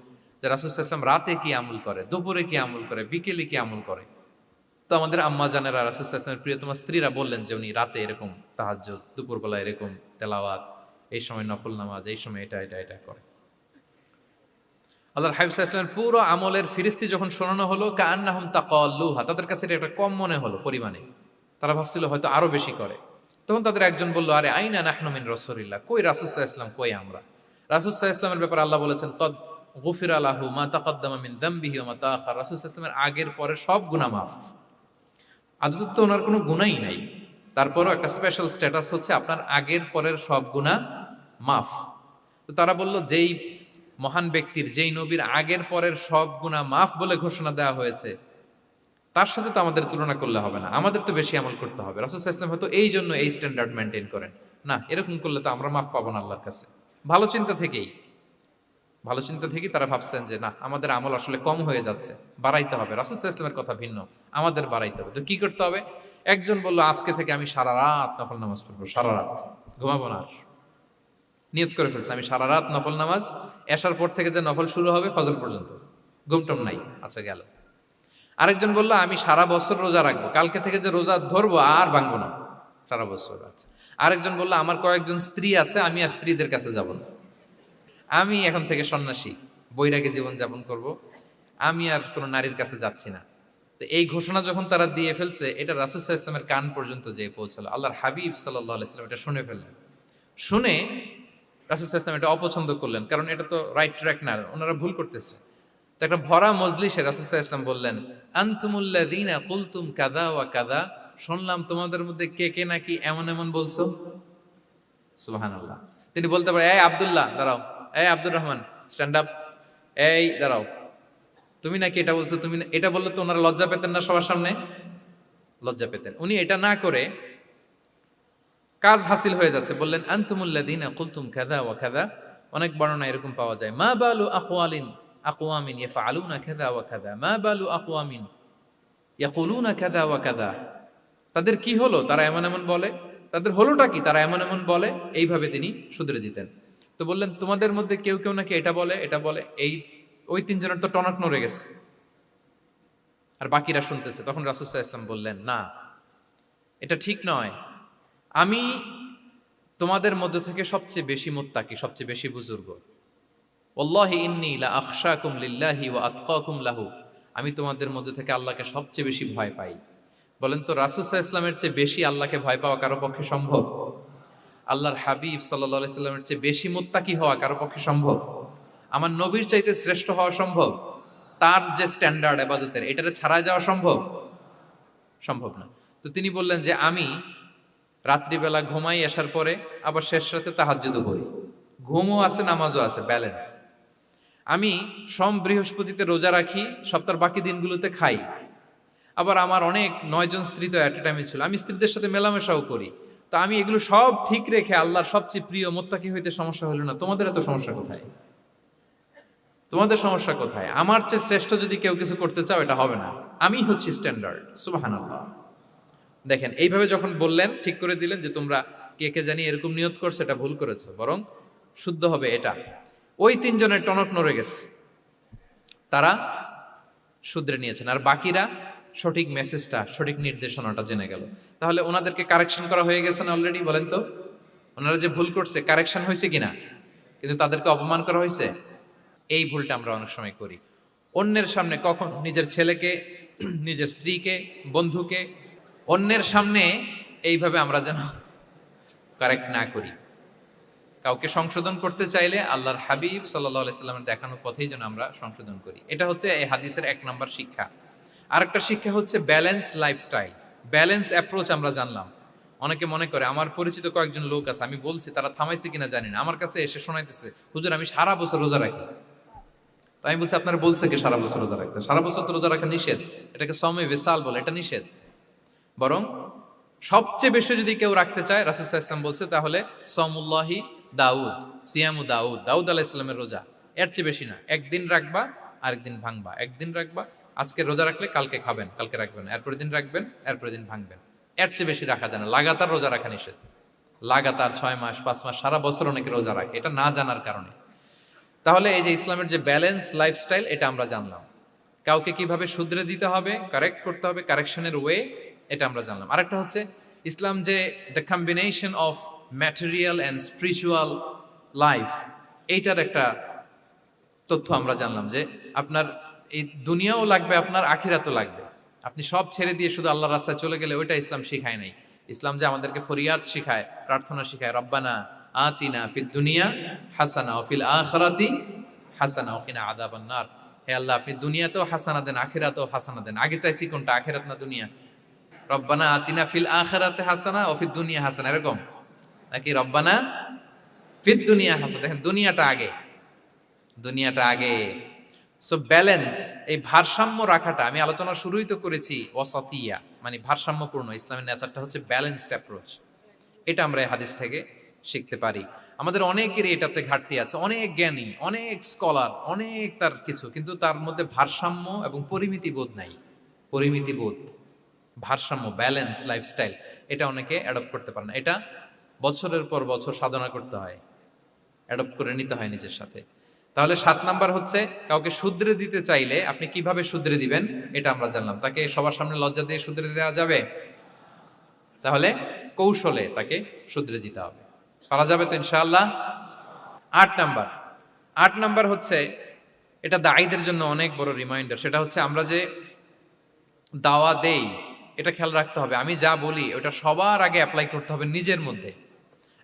যে রাসূল সাল্লাল্লাহু আলাইহি ওয়াসাল্লাম রাতে কি আমল করে, দুপুরে কি আমল করে, বিকেলে কি আমল করে। তো আমাদের আম্মা জানেরা, রাসূল সাল্লাল্লাহু আলাইহি ওয়াসাল্লামের প্রিয়তমা স্ত্রীরা বললেন যে উনি রাতে এরকম তাহাজ্জুদ, দুপুরবেলা এরকম তেলাওয়াত, এই সময় নফল নামাজ, এই সময় এটা করে। আল্লাহর হাবিব সাল্লাল্লাহু আলাইহি ওয়াসাল্লামের পুরো আমলের ফিরিস্তি যখন শোনানো হলো, কাআন্নাহুম তাকাল্লুহা, তাদের কাছে এটা একটা কম মনে হলো পরিমাণে। তারা ভাবছিল হয়তো আরো বেশি করে। তখন তাদের একজন বলল, আরে আইনা নাহনু মিন রাসূলিল্লাহ, কই রাসূল সাল্লাল্লাহু আলাইহি ওয়াসাল্লাম, কই আমরা। রাসূল সাল্লাল্লাহু আলাইহি ওয়াসাল্লামের ব্যাপারে আল্লাহ বলেছেন, কদ গুফিরা লাহু মা তাকাদ্দামা মিন যামবিহি ওয়া মা তাআখার। রাসূল সাল্লাল্লাহু আলাইহি ওয়াসাল্লামের আগের পরের সব গুনাহ মাফ। আদতে তো ওনার কোনো গুনাহই নাই, তারপরও একটা স্পেশাল স্ট্যাটাস হচ্ছে আপনার আগের পরের সব গুনাহ মাফ। তো তারা বলল, যেই মহান ব্যক্তির, যেই নবীর আগের পরের সব গুনাহ মাফ বলে ঘোষণা দেওয়া হয়েছে, তার সাথে তো আমাদের তুলনা করলে হবে না, আমাদের তো বেশি আমল করতে হবে। রাসূল সাল্লাল্লাহু আলাইহি ওয়াসাল্লাম হয়তো এই জন্য এই স্ট্যান্ডার্ড মেনটেন করেন না, এরকম করলে তো আমরা মাফ পাবো না আল্লাহর কাছে। ভালো চিন্তা থেকেই তারা ভাবছেন যে না, আমাদের আমল আসলে কম হয়ে যাচ্ছে, বাড়াইতে হবে। রাসূল সাল্লাল্লাহু আলাইহি ওয়াসাল্লামের কথা ভিন্ন, আমাদের বাড়াইতে হবে। তো কি করতে হবে? একজন বলল, আজকে থেকে আমি সারা রাত নফল নামাজ পড়বো, সারা রাত ঘুমাবো না। নিয়ত করে ফেলছে, আমি সারা রাত নফল নামাজ, এশার পর থেকে যে নফল শুরু হবে ফজর পর্যন্ত, ঘুমটম নাই। আচ্ছা, গেল। আরেকজন বলল, আমি সারা বছর রোজা রাখবো, কালকে থেকে যে রোজা ধরবো আর ভাঙবো না, সারা বছর। আচ্ছা। আরেকজন বলল, আমার কয়েকজন স্ত্রী আছে, আমি আর স্ত্রীদের কাছে যাব না, আমি এখন থেকে সন্ন্যাসী, বৈরাগী জীবন যাপন করব, আমি আর কোনো নারীর কাছে যাচ্ছি না। তো এই ঘোষণা যখন তারা দিয়ে ফেলছে, এটা রাসূল সাল্লাল্লাহু আলাইহি ওয়াসাল্লামের কান পর্যন্ত যেয়ে পৌঁছালো। আল্লাহর হাবিব সাল্লাল্লাহু আলাইহি ওয়াসাল্লাম এটা শুনে ফেললেন। শুনে রাসূল সাল্লাল্লাহু আলাইহি ওয়াসাল্লাম এটা অপছন্দ করলেন, কারণ এটা তো রাইট ট্র্যাক না, ওনারা ভুল করতেছে। তো একটা ভরা মজলিসে রাসূল সাল্লাল্লাহু আলাইহি ওয়াসাল্লাম বললেন, আনতুমুল্লাযীনা কুলতুম কাযা ওয়া কাযা, শুনলাম তোমাদের মধ্যে কে কে নাকি এমন এমন বলছো। সুবহানাল্লাহ। তিনি বলতে পারে, এই আব্দুল্লাহ দাঁড়াও, এই আব্দুর রহমান স্ট্যান্ড আপ, এই দাঁড়াও, তুমি নাকি এটা বলছো, তুমি এটা বললে তো ওনারা লজ্জা পেতেন না, সবার সামনে লজ্জা পেতেন। উনি এটা না করে কাজ হাসিল হয়ে যাচ্ছে, বললেন আনতুমুল্লাযীনা কুলতুম কাযা ওয়া কাযা। অনেক বর্ণনা এরকম পাওয়া যায়, মা বালু আকওয়ামিন ইয়াফআলুনা কাযা ওয়া কাযা, মা বালু আকওয়ামিন ইয়াকুলুনা কাযা ওয়া কাযা। তাদের কি হলো, তারা এমন এমন বলে, তাদের হলোটা কি, তারা এমন এমন বলে। এইভাবে তিনি শুধরে দিতেন। তো বললেন, তোমাদের মধ্যে কেউ কেউ নাকি এটা বলে, এই ওই তিনজনের তো টনক নড়ে গেছে, আর বাকিরা শুনতেছে। তখন রাসূল সাল্লাল্লাহু আলাইহি ওয়াসাল্লাম বললেন, না, এটা ঠিক নয়। আমি তোমাদের মধ্য থেকে সবচেয়ে বেশি মুত্তাকি, সবচেয়ে বেশি বুজুর্গ। ওয়াল্লাহি ইন্নী লা আখশাকুম লিল্লাহি ওয়া আতকাকুম লাহু। আমি তোমাদের মধ্য থেকে আল্লাহকে সবচেয়ে বেশি ভয় পাই। বলেন তো, রাসূল সাল্লাল্লাহু আলাইহি ওয়াসাল্লামের চেয়ে বেশি আল্লাহকে ভয় পাওয়া কারো পক্ষে সম্ভব? আল্লাহর হাবিব সাল্লাল্লাহু আলাইহি সাল্লামের চেয়ে বেশি মুত্তাকি হওয়া কারো পক্ষে সম্ভব? আমার নবীর চাইতে শ্রেষ্ঠ হওয়া সম্ভব? তার যে স্ট্যান্ডার্ড ইবাদতের, এটারে ছাড়ায় যাওয়া সম্ভব? সম্ভব না। তো তিনি বললেন যে আমি রাত্রিবেলা ঘুমাই আসার পরে, আবার শেষ রাতে তাহাজ্জুদও করি। ঘুমও আছে, নামাজও আছে, ব্যালেন্স। আমি সোম বৃহস্পতিতে রোজা রাখি, সপ্তাহের বাকি দিনগুলোতে খাই। আবার আমার অনেক 9 জন স্ত্রী তো এট এ টাইমে ছিল, আমি স্ত্রীদের সাথে মেলামেশাও করি। তো আমি এগুলো সব ঠিক রেখে আল্লাহর সবচেয়ে প্রিয় মুত্তাকি হইতে সমস্যা হলো না। তোমাদের এত সমস্যা কোথায়? তোমাদের সমস্যা কোথায়? আমার চেয়ে শ্রেষ্ঠ যদি কেউ কিছু করতে চাও, এটা হবে না। আমি হচ্ছি স্ট্যান্ডার্ড। সুবহানাল্লাহ। দেখেন, এইভাবে যখন বললেন, ঠিক করে দিলেন যে তোমরা কে কে জানি এরকম নিয়ত করছো, এটা ভুল করেছো, বরং শুদ্ধ হবে এটা। ওই তিনজনের টনক নড়ে গেছে, তারা শুধরে নিয়েছেন, আর বাকিরা সঠিক মেসেজটা, সঠিক নির্দেশনাটা জেনে গেল। তাহলে ওনাদেরকে কারেকশন করা হয়ে গেছে না অলরেডি? বলেন তো, ওনারা যে ভুল করছে কারেকশন হয়েছে কিনা? কিন্তু তাদেরকে অপমান করা হয়েছে। এই ভুলটা আমরা অনেক সময় করি। অন্যের সামনে কখন নিজের ছেলেকে, নিজের স্ত্রীকে, বন্ধুকে অন্যের সামনে এইভাবে আমরা যেন কারেক্ট না করি। কাউকে সংশোধন করতে চাইলে আল্লাহর হাবিব সাল্লাল্লাহু আলাইহি সাল্লামের দেখানো পথেই যেন আমরা সংশোধন করি। এটা হচ্ছে এই হাদিসের 1 নম্বর শিক্ষা। আরেকটা শিক্ষা হচ্ছে ব্যালেন্স লাইফস্টাইল, ব্যালেন্স অ্যাপ্রোচ আমরা জানলাম। অনেকে মনে করে, আমার পরিচিত কয়েকজন লোক আছে, আমি বলছি, তারা থামাইছে কিনা জানি না, আমার কাছে এসে শোনাইতেছে, হুজুর আমি সারা বছর রোজা রাখি। তো আমি বলছি, আপনার বলছে কি সারা বছর রোজা রাখতে? সারা বছর তো রোজা রাখা নিষেধ, এটাকে সওমে বিসাল বলে, এটা নিষেধ। বরং সবচেয়ে বেশি যদি কেউ রাখতে চায়, রাসূল সাল্লাল্লাহু আলাইহি ওয়াসাল্লাম বলছে, তাহলে সওমুল্লাহি দাউদ, সিয়ামু দাউদ, দাউদ আলাইহিস সালামের রোজা। এর চেয়ে বেশি না। একদিন রাখবা, আরেকদিন ভাঙবা, একদিন রাখবা, আজকে রোজা রাখলে কালকে খাবেন, কালকে রাখবেন, এরপরের দিন রাখবেন, এরপরের দিন ভাঙবেন। এর চেয়ে বেশি রাখা যায় না। লাগাতার রোজা রাখা নিষেধ। লাগাতার 6 মাস 5 মাস সারা বছর অনেকে রোজা রাখে, এটা না জানার কারণে। তাহলে এই যে ইসলামের যে ব্যালেন্স লাইফস্টাইল, এটা আমরা জানলাম। কাউকে কিভাবে শুধরে দিতে হবে, কারেক্ট করতে হবে, কারেকশনের ওয়ে, এটা আমরা জানলাম। আরেকটা হচ্ছে ইসলাম যে the combination of material and spiritual life, এইটার একটা তথ্য আমরা জানলাম যে আপনার এই দুনিয়াও লাগবে, আপনার আখিরাতও লাগবে। আপনি সব ছেড়ে দিয়ে শুধু আল্লাহর রাস্তায় চলে গেলে ওইটা ইসলাম শিখায় নাই। ইসলাম যে আমাদেরকে ফরিয়াদ শিখায়, প্রার্থনা শিখায়, রব্বানা আতিনা ফিদ দুনিয়া হাসানা ওয়া ফিল আখিরাতি হাসানা ওয়া কিনা আযাবান নার। হে আল্লাহ, আপনি দুনিয়াতেও হাসানা দেন, আখিরাতেও হাসানা দেন। আগে চাইছি কোনটা, আখিরাত না দুনিয়া? রব্বানা আতিনা ফিল আখিরাতি হাসানা ওয়া ফিদ দুনিয়া হাসানা, এরকম নাকি রব্বানা ফিদ দুনিয়া হাসানা? দেখেন, দুনিয়াটা আগে, দুনিয়াটা আগে। সো ব্যালেন্স, এই ভারসাম্য রাখাটা, আমি আলোচনা শুরুই তো করেছি ওয়াসাতিয়া, মানে ভারসাম্যপূর্ণ। ইসলামের নেচারটা হচ্ছে ব্যালেন্সড অ্যাপ্রোচ। এটা আমরা এই হাদিস থেকে শিখতে পারি। আমাদের অনেকেরই এটাতে ঘাটতি আছে, অনেক জ্ঞানী, অনেক স্কলার, অনেক তার কিছু, কিন্তু তার মধ্যে ভারসাম্য এবং পরিমিতি বোধ নাই। পরিমিতি বোধ, ভারসাম্য, ব্যালেন্স লাইফস্টাইল, এটা অনেকে অ্যাডপ্ট করতে পারে না। এটা বছরের পর বছর সাধনা করতে হয়, অ্যাডপ্ট করে নিতে হয় নিজের সাথে। তাহলে 7 নাম্বার হচ্ছে, কাউকে শুধরে দিতে চাইলে আপনি কিভাবে শুধরে দিবেন, এটা আমরা জানলাম। তাকে সবার সামনে লজ্জা দিয়ে শুধরে দেওয়া যাবে? তাহলে কৌশলে তাকে শুধরে দিতে হবে। পারা যাবে তো ইনশাআল্লাহ? 8 নাম্বার, 8 নাম্বার হচ্ছে, এটা দায়ীদের জন্য অনেক বড় রিমাইন্ডার। সেটা হচ্ছে, আমরা যে দাওয়া দেই, এটা খেয়াল রাখতে হবে। আমি যা বলি ওটা সবার আগে অ্যাপ্লাই করতে হবে নিজের মধ্যে।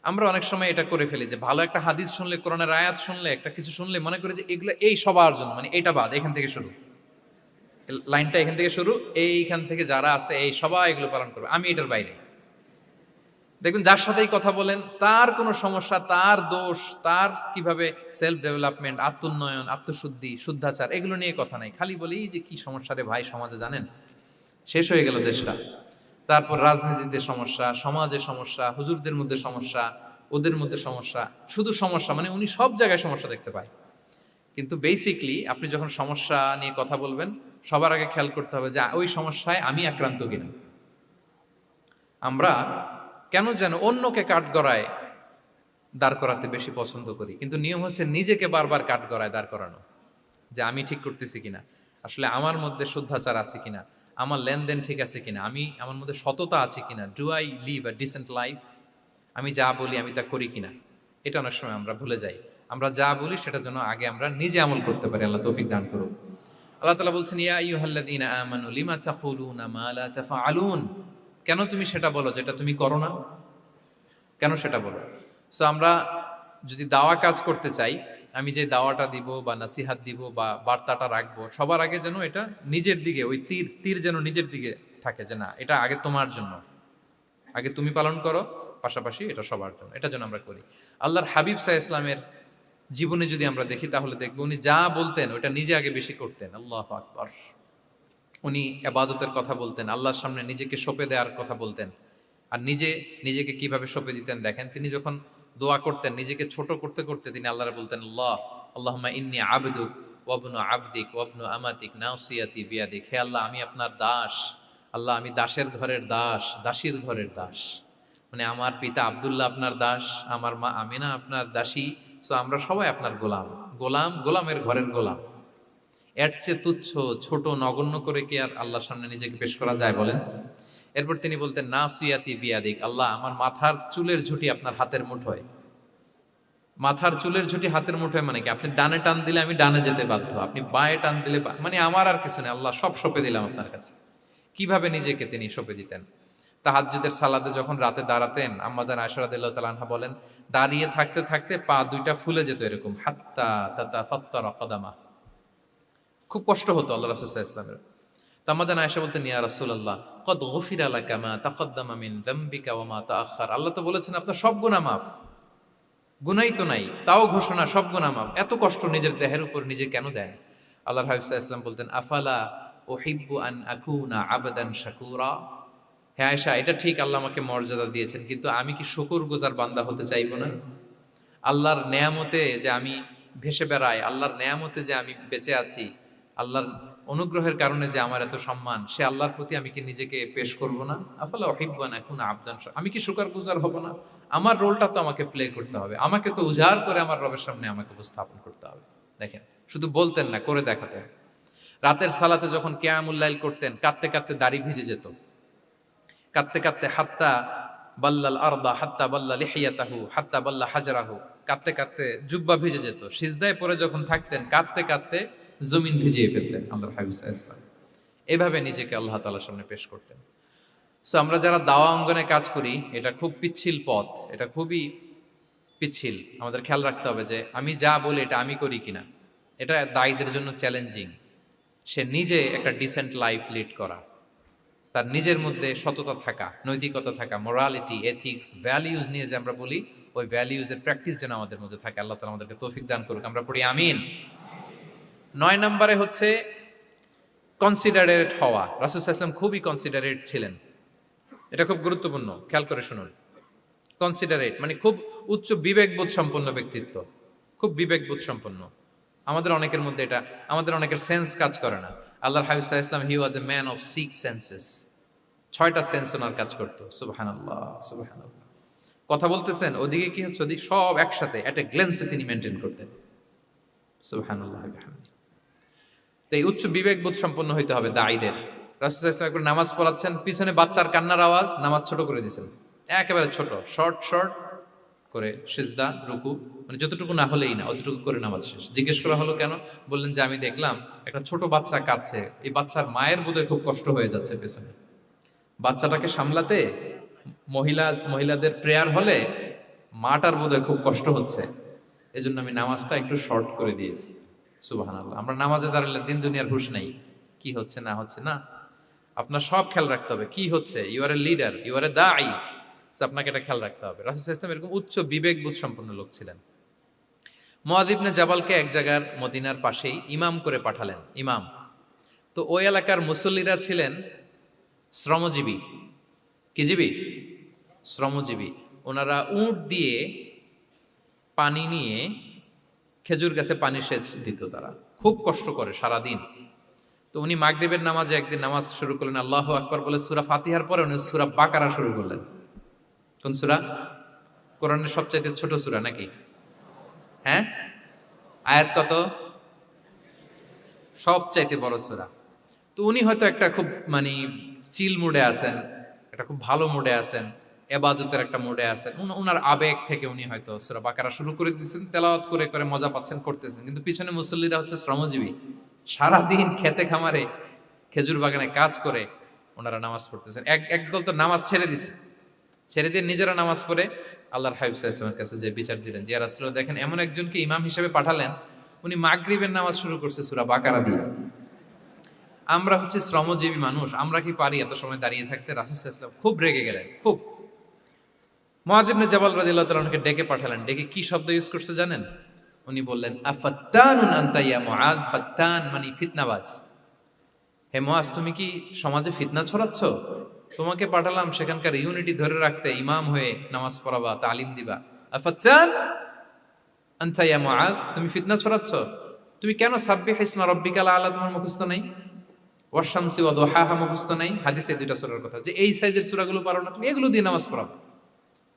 আমরা অনেক সময় এটা করে ফেলি যে ভালো একটা হাদিস শুনলে, কোরআনের আয়াত শুনলে, একটা কিছু শুনলে মনে করি যে এগুলো এই সবার জন্য, মানে এটা বাদ, এখান থেকে শুরু, লাইনটা এখান থেকে শুরু, এইখান থেকে যারা আছে এই সবাই এগুলো পালন করবে, আমি এটার বাইরে। দেখুন, যার সাথেই কথা বলেন তার কোনো সমস্যা, তার দোষ, তার কিভাবে সেলফ ডেভেলপমেন্ট, আত্মোন্নয়ন, আত্মশুদ্ধি, শুদ্ধাচার, এগুলো নিয়ে কথা নাই। খালি বলি যে কি সমস্যা রে ভাই সমাজে, জানেন, শেষ হয়ে গেল দেশটা। তারপর রাজনীতিতে সমস্যা, সমাজে সমস্যা, হুজুরদের মধ্যে সমস্যা, ওদের মধ্যে সমস্যা, শুধু সমস্যা, মানে উনি সব জায়গায় সমস্যা দেখতে পায়। কিন্তু বেসিকলি আপনি যখন সমস্যা নিয়ে কথা বলবেন, সবার আগে খেয়াল করতে হবে যে ওই সমস্যায় আমি আক্রান্ত কিনা। আমরা কেন যেন অন্যকে কাঠগড়ায় দাঁড় করাতে বেশি পছন্দ করি, কিন্তু নিয়ম হচ্ছে নিজেকে বারবার কাঠগড়ায় দাঁড় করানো। যে আমি ঠিক করতেছি কিনা, আসলে আমার মধ্যে শুদ্ধাচার আছে কিনা, আমার লেনদেন ঠিক আছে কিনা, আমার মধ্যে সততা আছে কিনা, do I live a decent life, আমি যা বলি আমি তা করি কিনা। এটা অনেক সময় আমরা ভুলে যাই। আমরা যা বলি সেটার জন্য আগে আমরা নিজে আমল করতে পারি। আল্লাহ তৌফিক দান করুন। আল্লাহ তাআলা বলছেন, ইয়া আইয়ুহাল্লাযীনা আমানু লিমা তাকুলুনা মা লা তাফআলুন, কেন তুমি সেটা বলো যেটা তুমি করো না? কেন সেটা বলো? সো আমরা যদি দাওয়া কাজ করতে চাই, আমি যে দাওয়াটা দিব বা নাসিহাত দিব বা বার্তাটা রাখবো, সবার আগে যেন এটা নিজের দিকে, ওই তীর তীর যেন নিজের দিকে থাকে, যে না এটা আগে তোমার জন্য, আগে তুমি পালন করো, পাশাপাশি এটা সবার জন্য, এটা যেন আমরা করি। আল্লাহর হাবিব সাল্লাল্লাহু আলাইহি ইসলামের জীবনে যদি আমরা দেখি তাহলে দেখবো উনি যা বলতেন ওটা নিজে আগে বেশি করতেন। আল্লাহু আকবার। উনি ইবাদতের কথা বলতেন, আল্লাহর সামনে নিজেকে সঁপে দেওয়ার কথা বলতেন। আর নিজেকে কিভাবে সঁপে দিতেন দেখেন, তিনি যখন দোয়া করতেন নিজেকে ছোট করতে করতে তিনি আল্লাহরে বলতেন, আল্লাহুম্মা ইন্নী আবদুক ওয়া ইবনু আবদিক ওয়া ইবনু আমাতিক নাসিয়াতি বিয়াদিক, হে আল্লাহ আমি আপনার দাস, আল্লাহ আমি দাসের ঘরের দাস, দাসীর ঘরের দাস। মানে আমার পিতা আব্দুল্লাহ আপনার দাস, আমার মা আমিনা আপনার দাসী। সো আমরা সবাই আপনার গোলামের ঘরের গোলাম। এর চেয়ে তুচ্ছ, ছোট, নগণ্য করে কি আর আল্লাহর সামনে নিজেকে পেশ করা যায় বলেন? এরপর তিনি বলতেন, নাসিয়াতি বিয়াদিক, আল্লাহ আমার মাথার চুলের ঝুঁটি আপনার হাতের মুঠোয়। মাথার চুলের ঝুঁটি হাতের মুঠোয় মানে কি, আপনি ডানে টান দিলে আমি ডানে যেতে বাধ্য, আপনি বাঁয়ে টান দিলে মানে আমার আর কিছু নেই, আল্লাহ সব সঁপে দিলাম আপনার কাছে। কিভাবে নিজেকে তিনি সঁপে দিতেন? তাহাজ্জুদের সালাতে যখন রাতে দাঁড়াতেন, আম্মা জান আয়েশা রাদিয়াল্লাহু তাআলা আনহা বলেন, দাঁড়িয়ে থাকতে থাকতে পা দুইটা ফুলে যেত এরকম, হাত্তা তাতাফাত্তারা কদামা। খুব কষ্ট হতো আল্লাহ রাসূল সাল্লাল্লাহু আলাইহি ওয়াসাল্লামের। তো আম্মা জান আয়েশা বলতেন, ইয়া রাসূলুল্লাহ ক্বাদ গুফিরা লাকা মা তাকদ্দামা মিন যামবিকা ওয়া মা তাআখার, আল্লাহ তো বলেছেন আপনার সব গুনাহ মাফ, গুনাই তো নাই, তাও ঘোষণা সব গুনাহ মাফ, এত কষ্ট নিজের দেহের উপর নিজে কেন দেন? আল্লাহর হাবিব সাল্লাল্লাহু আলাইহি ওয়াসাল্লাম বলতেন, আফালা উহিব্বু আন আকুনা আবদান শাকুরা, হে আয়েশা এটা ঠিক আল্লাহ আমাকে মর্যাদা দিয়েছেন, কিন্তু আমি কি শুকরগুজার বান্দা হতে চাইবো না? আল্লাহর নেয়ামতে যে আমি ভেসে বেড়াই, আল্লাহর নেয়ামতে যে আমি বেঁচে আছি, আল্লাহর অনুগ্রহের কারণে যে আমার এত সম্মান, সে আল্লাহর প্রতি আমি কি নিজেকে পেশ করব না? আফালা উহিব্বু আন আকুনা আবদান আমি কি শুকরগুজার হব না? আমার রোলটা তো আমাকে প্লে করতে হবে, আমাকে তো উজাড় করে আমার রবের সামনে আমাকে উপস্থাপন করতে হবে। দেখেন, শুধু বলতেন না, করে দেখাতেন। রাতের সালাতে যখন কিয়ামুল লাইল করতেন, কাঁদতে কাঁদতে দাড়ি ভিজে যেত, কাঁদতে কাঁদতে হাত্তা বাল্লাল আরদা হাত্তা বাল্লা লিহিয়াতাহু হাত্তা বাল্লা হাজরাহু, কাঁদতে কাঁদতে জুব্বা ভিজে যেত। সিজদায় পরে যখন থাকতেন কাঁদতে কাঁদতে জমিন ভিজিয়ে ফেলতেন আল্লাহর হাবিব সাল্লাল্লাহু আলাইহি ওয়াসাল্লাম। এভাবে নিজেকে আল্লাহ তাআলার সামনে পেশ করতেন। সো আমরা যারা দাওয়া অঙ্গনে কাজ করি, এটা খুব পিচ্ছিল পথ, এটা খুবই পিচ্ছিল। আমাদের খেয়াল রাখতে হবে যে আমি যা বলি এটা আমি করি কিনা। এটা দায়ীদের জন্য চ্যালেঞ্জিং। সে নিজে একটা ডিসেন্ট লাইফ লিড করা, তার নিজের মধ্যে সততা থাকা, নৈতিকতা থাকা, মোরালিটি, এথিক্স, ভ্যালিউজ নিয়ে যে আমরা বলি, ওই ভ্যালিউজের প্র্যাকটিস যেন আমাদের মধ্যে থাকে। আল্লাহ তাআলা আমাদেরকে তৌফিক দান করুক, আমরা পড়ি আমিন। ৯ নম্বরে হচ্ছে কনসিডারেট হওয়া। রাসূল সাল্লাল্লাহু আলাইহি ওয়াসাল্লাম খুবই কনসিডারেট ছিলেন। এটা খুব গুরুত্বপূর্ণ, খেয়াল করে শুনুন। কনসিডারেট মানে খুব উচ্চ বিবেকবোধ সম্পন্ন ব্যক্তিত্ব, খুব বিবেকবোধ সম্পন্ন। আমাদের অনেকের মধ্যে এটা, আমাদের অনেকের সেন্স কাজ করে না। আল্লাহর হাবিব সাল্লাল্লাহু আলাইহি ওয়াসাল্লাম he was a man of 6 senses. 6টা সেন্স ওনার কাজ করতো। সুবহানাল্লাহ, সুবহানাল্লাহ। কথা বলতেছেন, ওদিকে কি হচ্ছে, ওদিকে সব একসাথে এট এ গ্ল্যান্সে তিনি মেনটেন করতেন। সুবহানাল্লাহ বিহামদিহি। তো এই উচ্চ বিবেকবোধ সম্পন্ন হইতে হবে দায়ীদের। রাসূল সাল্লাল্লাহু আলাইহি ওয়াসাল্লাম একবার নামাজ পড়াচ্ছেন, পিছনে বাচ্চার কান্নার আওয়াজ, নামাজ ছোট করে দিয়েছেন, একেবারে ছোট, শর্ট শর্ট করে সিজদা, রুকু, মানে যতটুকু না হলেই না, অতটুকু করে নামাজ শেষ। জিজ্ঞেস করা হলো কেন? বললেন যে আমি দেখলাম একটা ছোট বাচ্চা কাঁদছে, এই বাচ্চার মায়ের বোধহয় খুব কষ্ট হয়ে যাচ্ছে পেছনে, বাচ্চাটাকে সামলাতে মহিলাদের প্রেয়ার হলে মাটার বোধহয় খুব কষ্ট হচ্ছে, এজন্য আমি নামাজটা একটু শর্ট করে দিয়েছি। সুবহানাল্লাহ। আমরা নামাজে দাঁড়ালে দিন দুনিয়ার হুঁশ নাই, কি হচ্ছে না হচ্ছে না, আপনার সব খেয়াল রাখতে হবে। কি হচ্ছে, you are a leader, you are a দাঈ, আপনাকে এটা খেয়াল রাখতে হবে। রাসূল সাল্লাল্লাহু আলাইহি ওয়াসাল্লাম এরকম উচ্চ বিবেকবোধ সম্পন্ন লোক ছিলেন। মুআয ইবনে জাবালকে এক জায়গার মদিনার পাশেই ইমাম করে পাঠালেন, ইমাম। তো ওই এলাকার মুসল্লিরা ছিলেন শ্রমজীবী। কি জীবী? শ্রমজীবী। ওনারা উট দিয়ে পানি নিয়ে খেজুর গাছে পানি সেচ দিত, তারা খুব কষ্ট করে সারাদিন। তো উনি মাগরিবের নামাজে একদিন নামাজ শুরু করলেন, আল্লাহু আকবার বলে সূরা ফাতিহার পরে উনি সূরা বাকারা শুরু করলেন। কোন সূরা? কোরআনের সবচাইতে ছোট সূরা নাকি? হ্যাঁ, আয়াত কত? সবচাইতে বড় সূরা। তো উনি হয়তো একটা খুব মানে চিল মুডে আছেন, একটা খুব ভালো মুডে আছেন, এবাদতের একটা মুডে আছেন। উনার আবেগ থেকে উনি হয়তো সূরা বাকারা শুরু করে দিয়েছেন, তেলাওয়াত করে করে মজা পাচ্ছেন, করতেছেন। কিন্তু পিছনে মুসল্লিরা হচ্ছে শ্রমজীবী, সারাদিন খেতে খামারে খেজুর বাগানে কাজ করে ওনারা নামাজ পড়তেছেন। একদল তো নামাজ ছেড়ে দিছে, ছেড়ে দিয়ে নিজেরা নামাজ পড়ে আল্লাহর হাবিব সাল্লাল্লাহু আলাইহি ওয়াসাল্লামের কাছে যে বিচার দিলেন যে ইয়া রাসূলুল্লাহ, দেখেন এমন একজনকে ইমাম হিসেবে পাঠালেন, উনি মাগরিবের নামাজ শুরু করছে সূরা বাকারা দিয়ে। আমরা হচ্ছে শ্রমজীবী মানুষ, আমরা কি পারি এত সময় দাঁড়িয়ে থাকতে? রাসূল সাল্লাল্লাহু আলাইহি ওয়াসাল্লাম খুব রেগে গেলেন, খুব। মুআয ইবনে জাবাল রাদিয়াল্লাহু তাআলা আনহুকে ডেকে পাঠালেন। ডেকে কি শব্দ ইউজ করছে জানেন? উনি বললেন, আফাত্তানুন আনতা ইয়া মুআয। ফাত্তান মানে ফিতনাবাজ। হে মুআয, তুমি কি সমাজে ফিতনা ছড়াচ্ছ? তোমাকে পাঠালাম সেখানকার ইউনিটি ধরে রাখতে, ইমাম হয়ে নামাজ পড়াবা, তালিম দিবা। আফাত্তান আনতা ইয়া মুআয, তুমি ফিতনা ছড়াচ্ছ? তুমি কেন সাব্বিহ ইসমা রাব্বিকাল আলা তোমার মুখস্থ নাই? ওয়াশ-শামসি ওয়া দুহাহা মুখস্থ নাই? হাদিসে দুইটা সূরার কথা, যে এই সাইজের সূরাগুলো পারো না তুমি, এগুলো দিয়ে নামাজ পড়াবা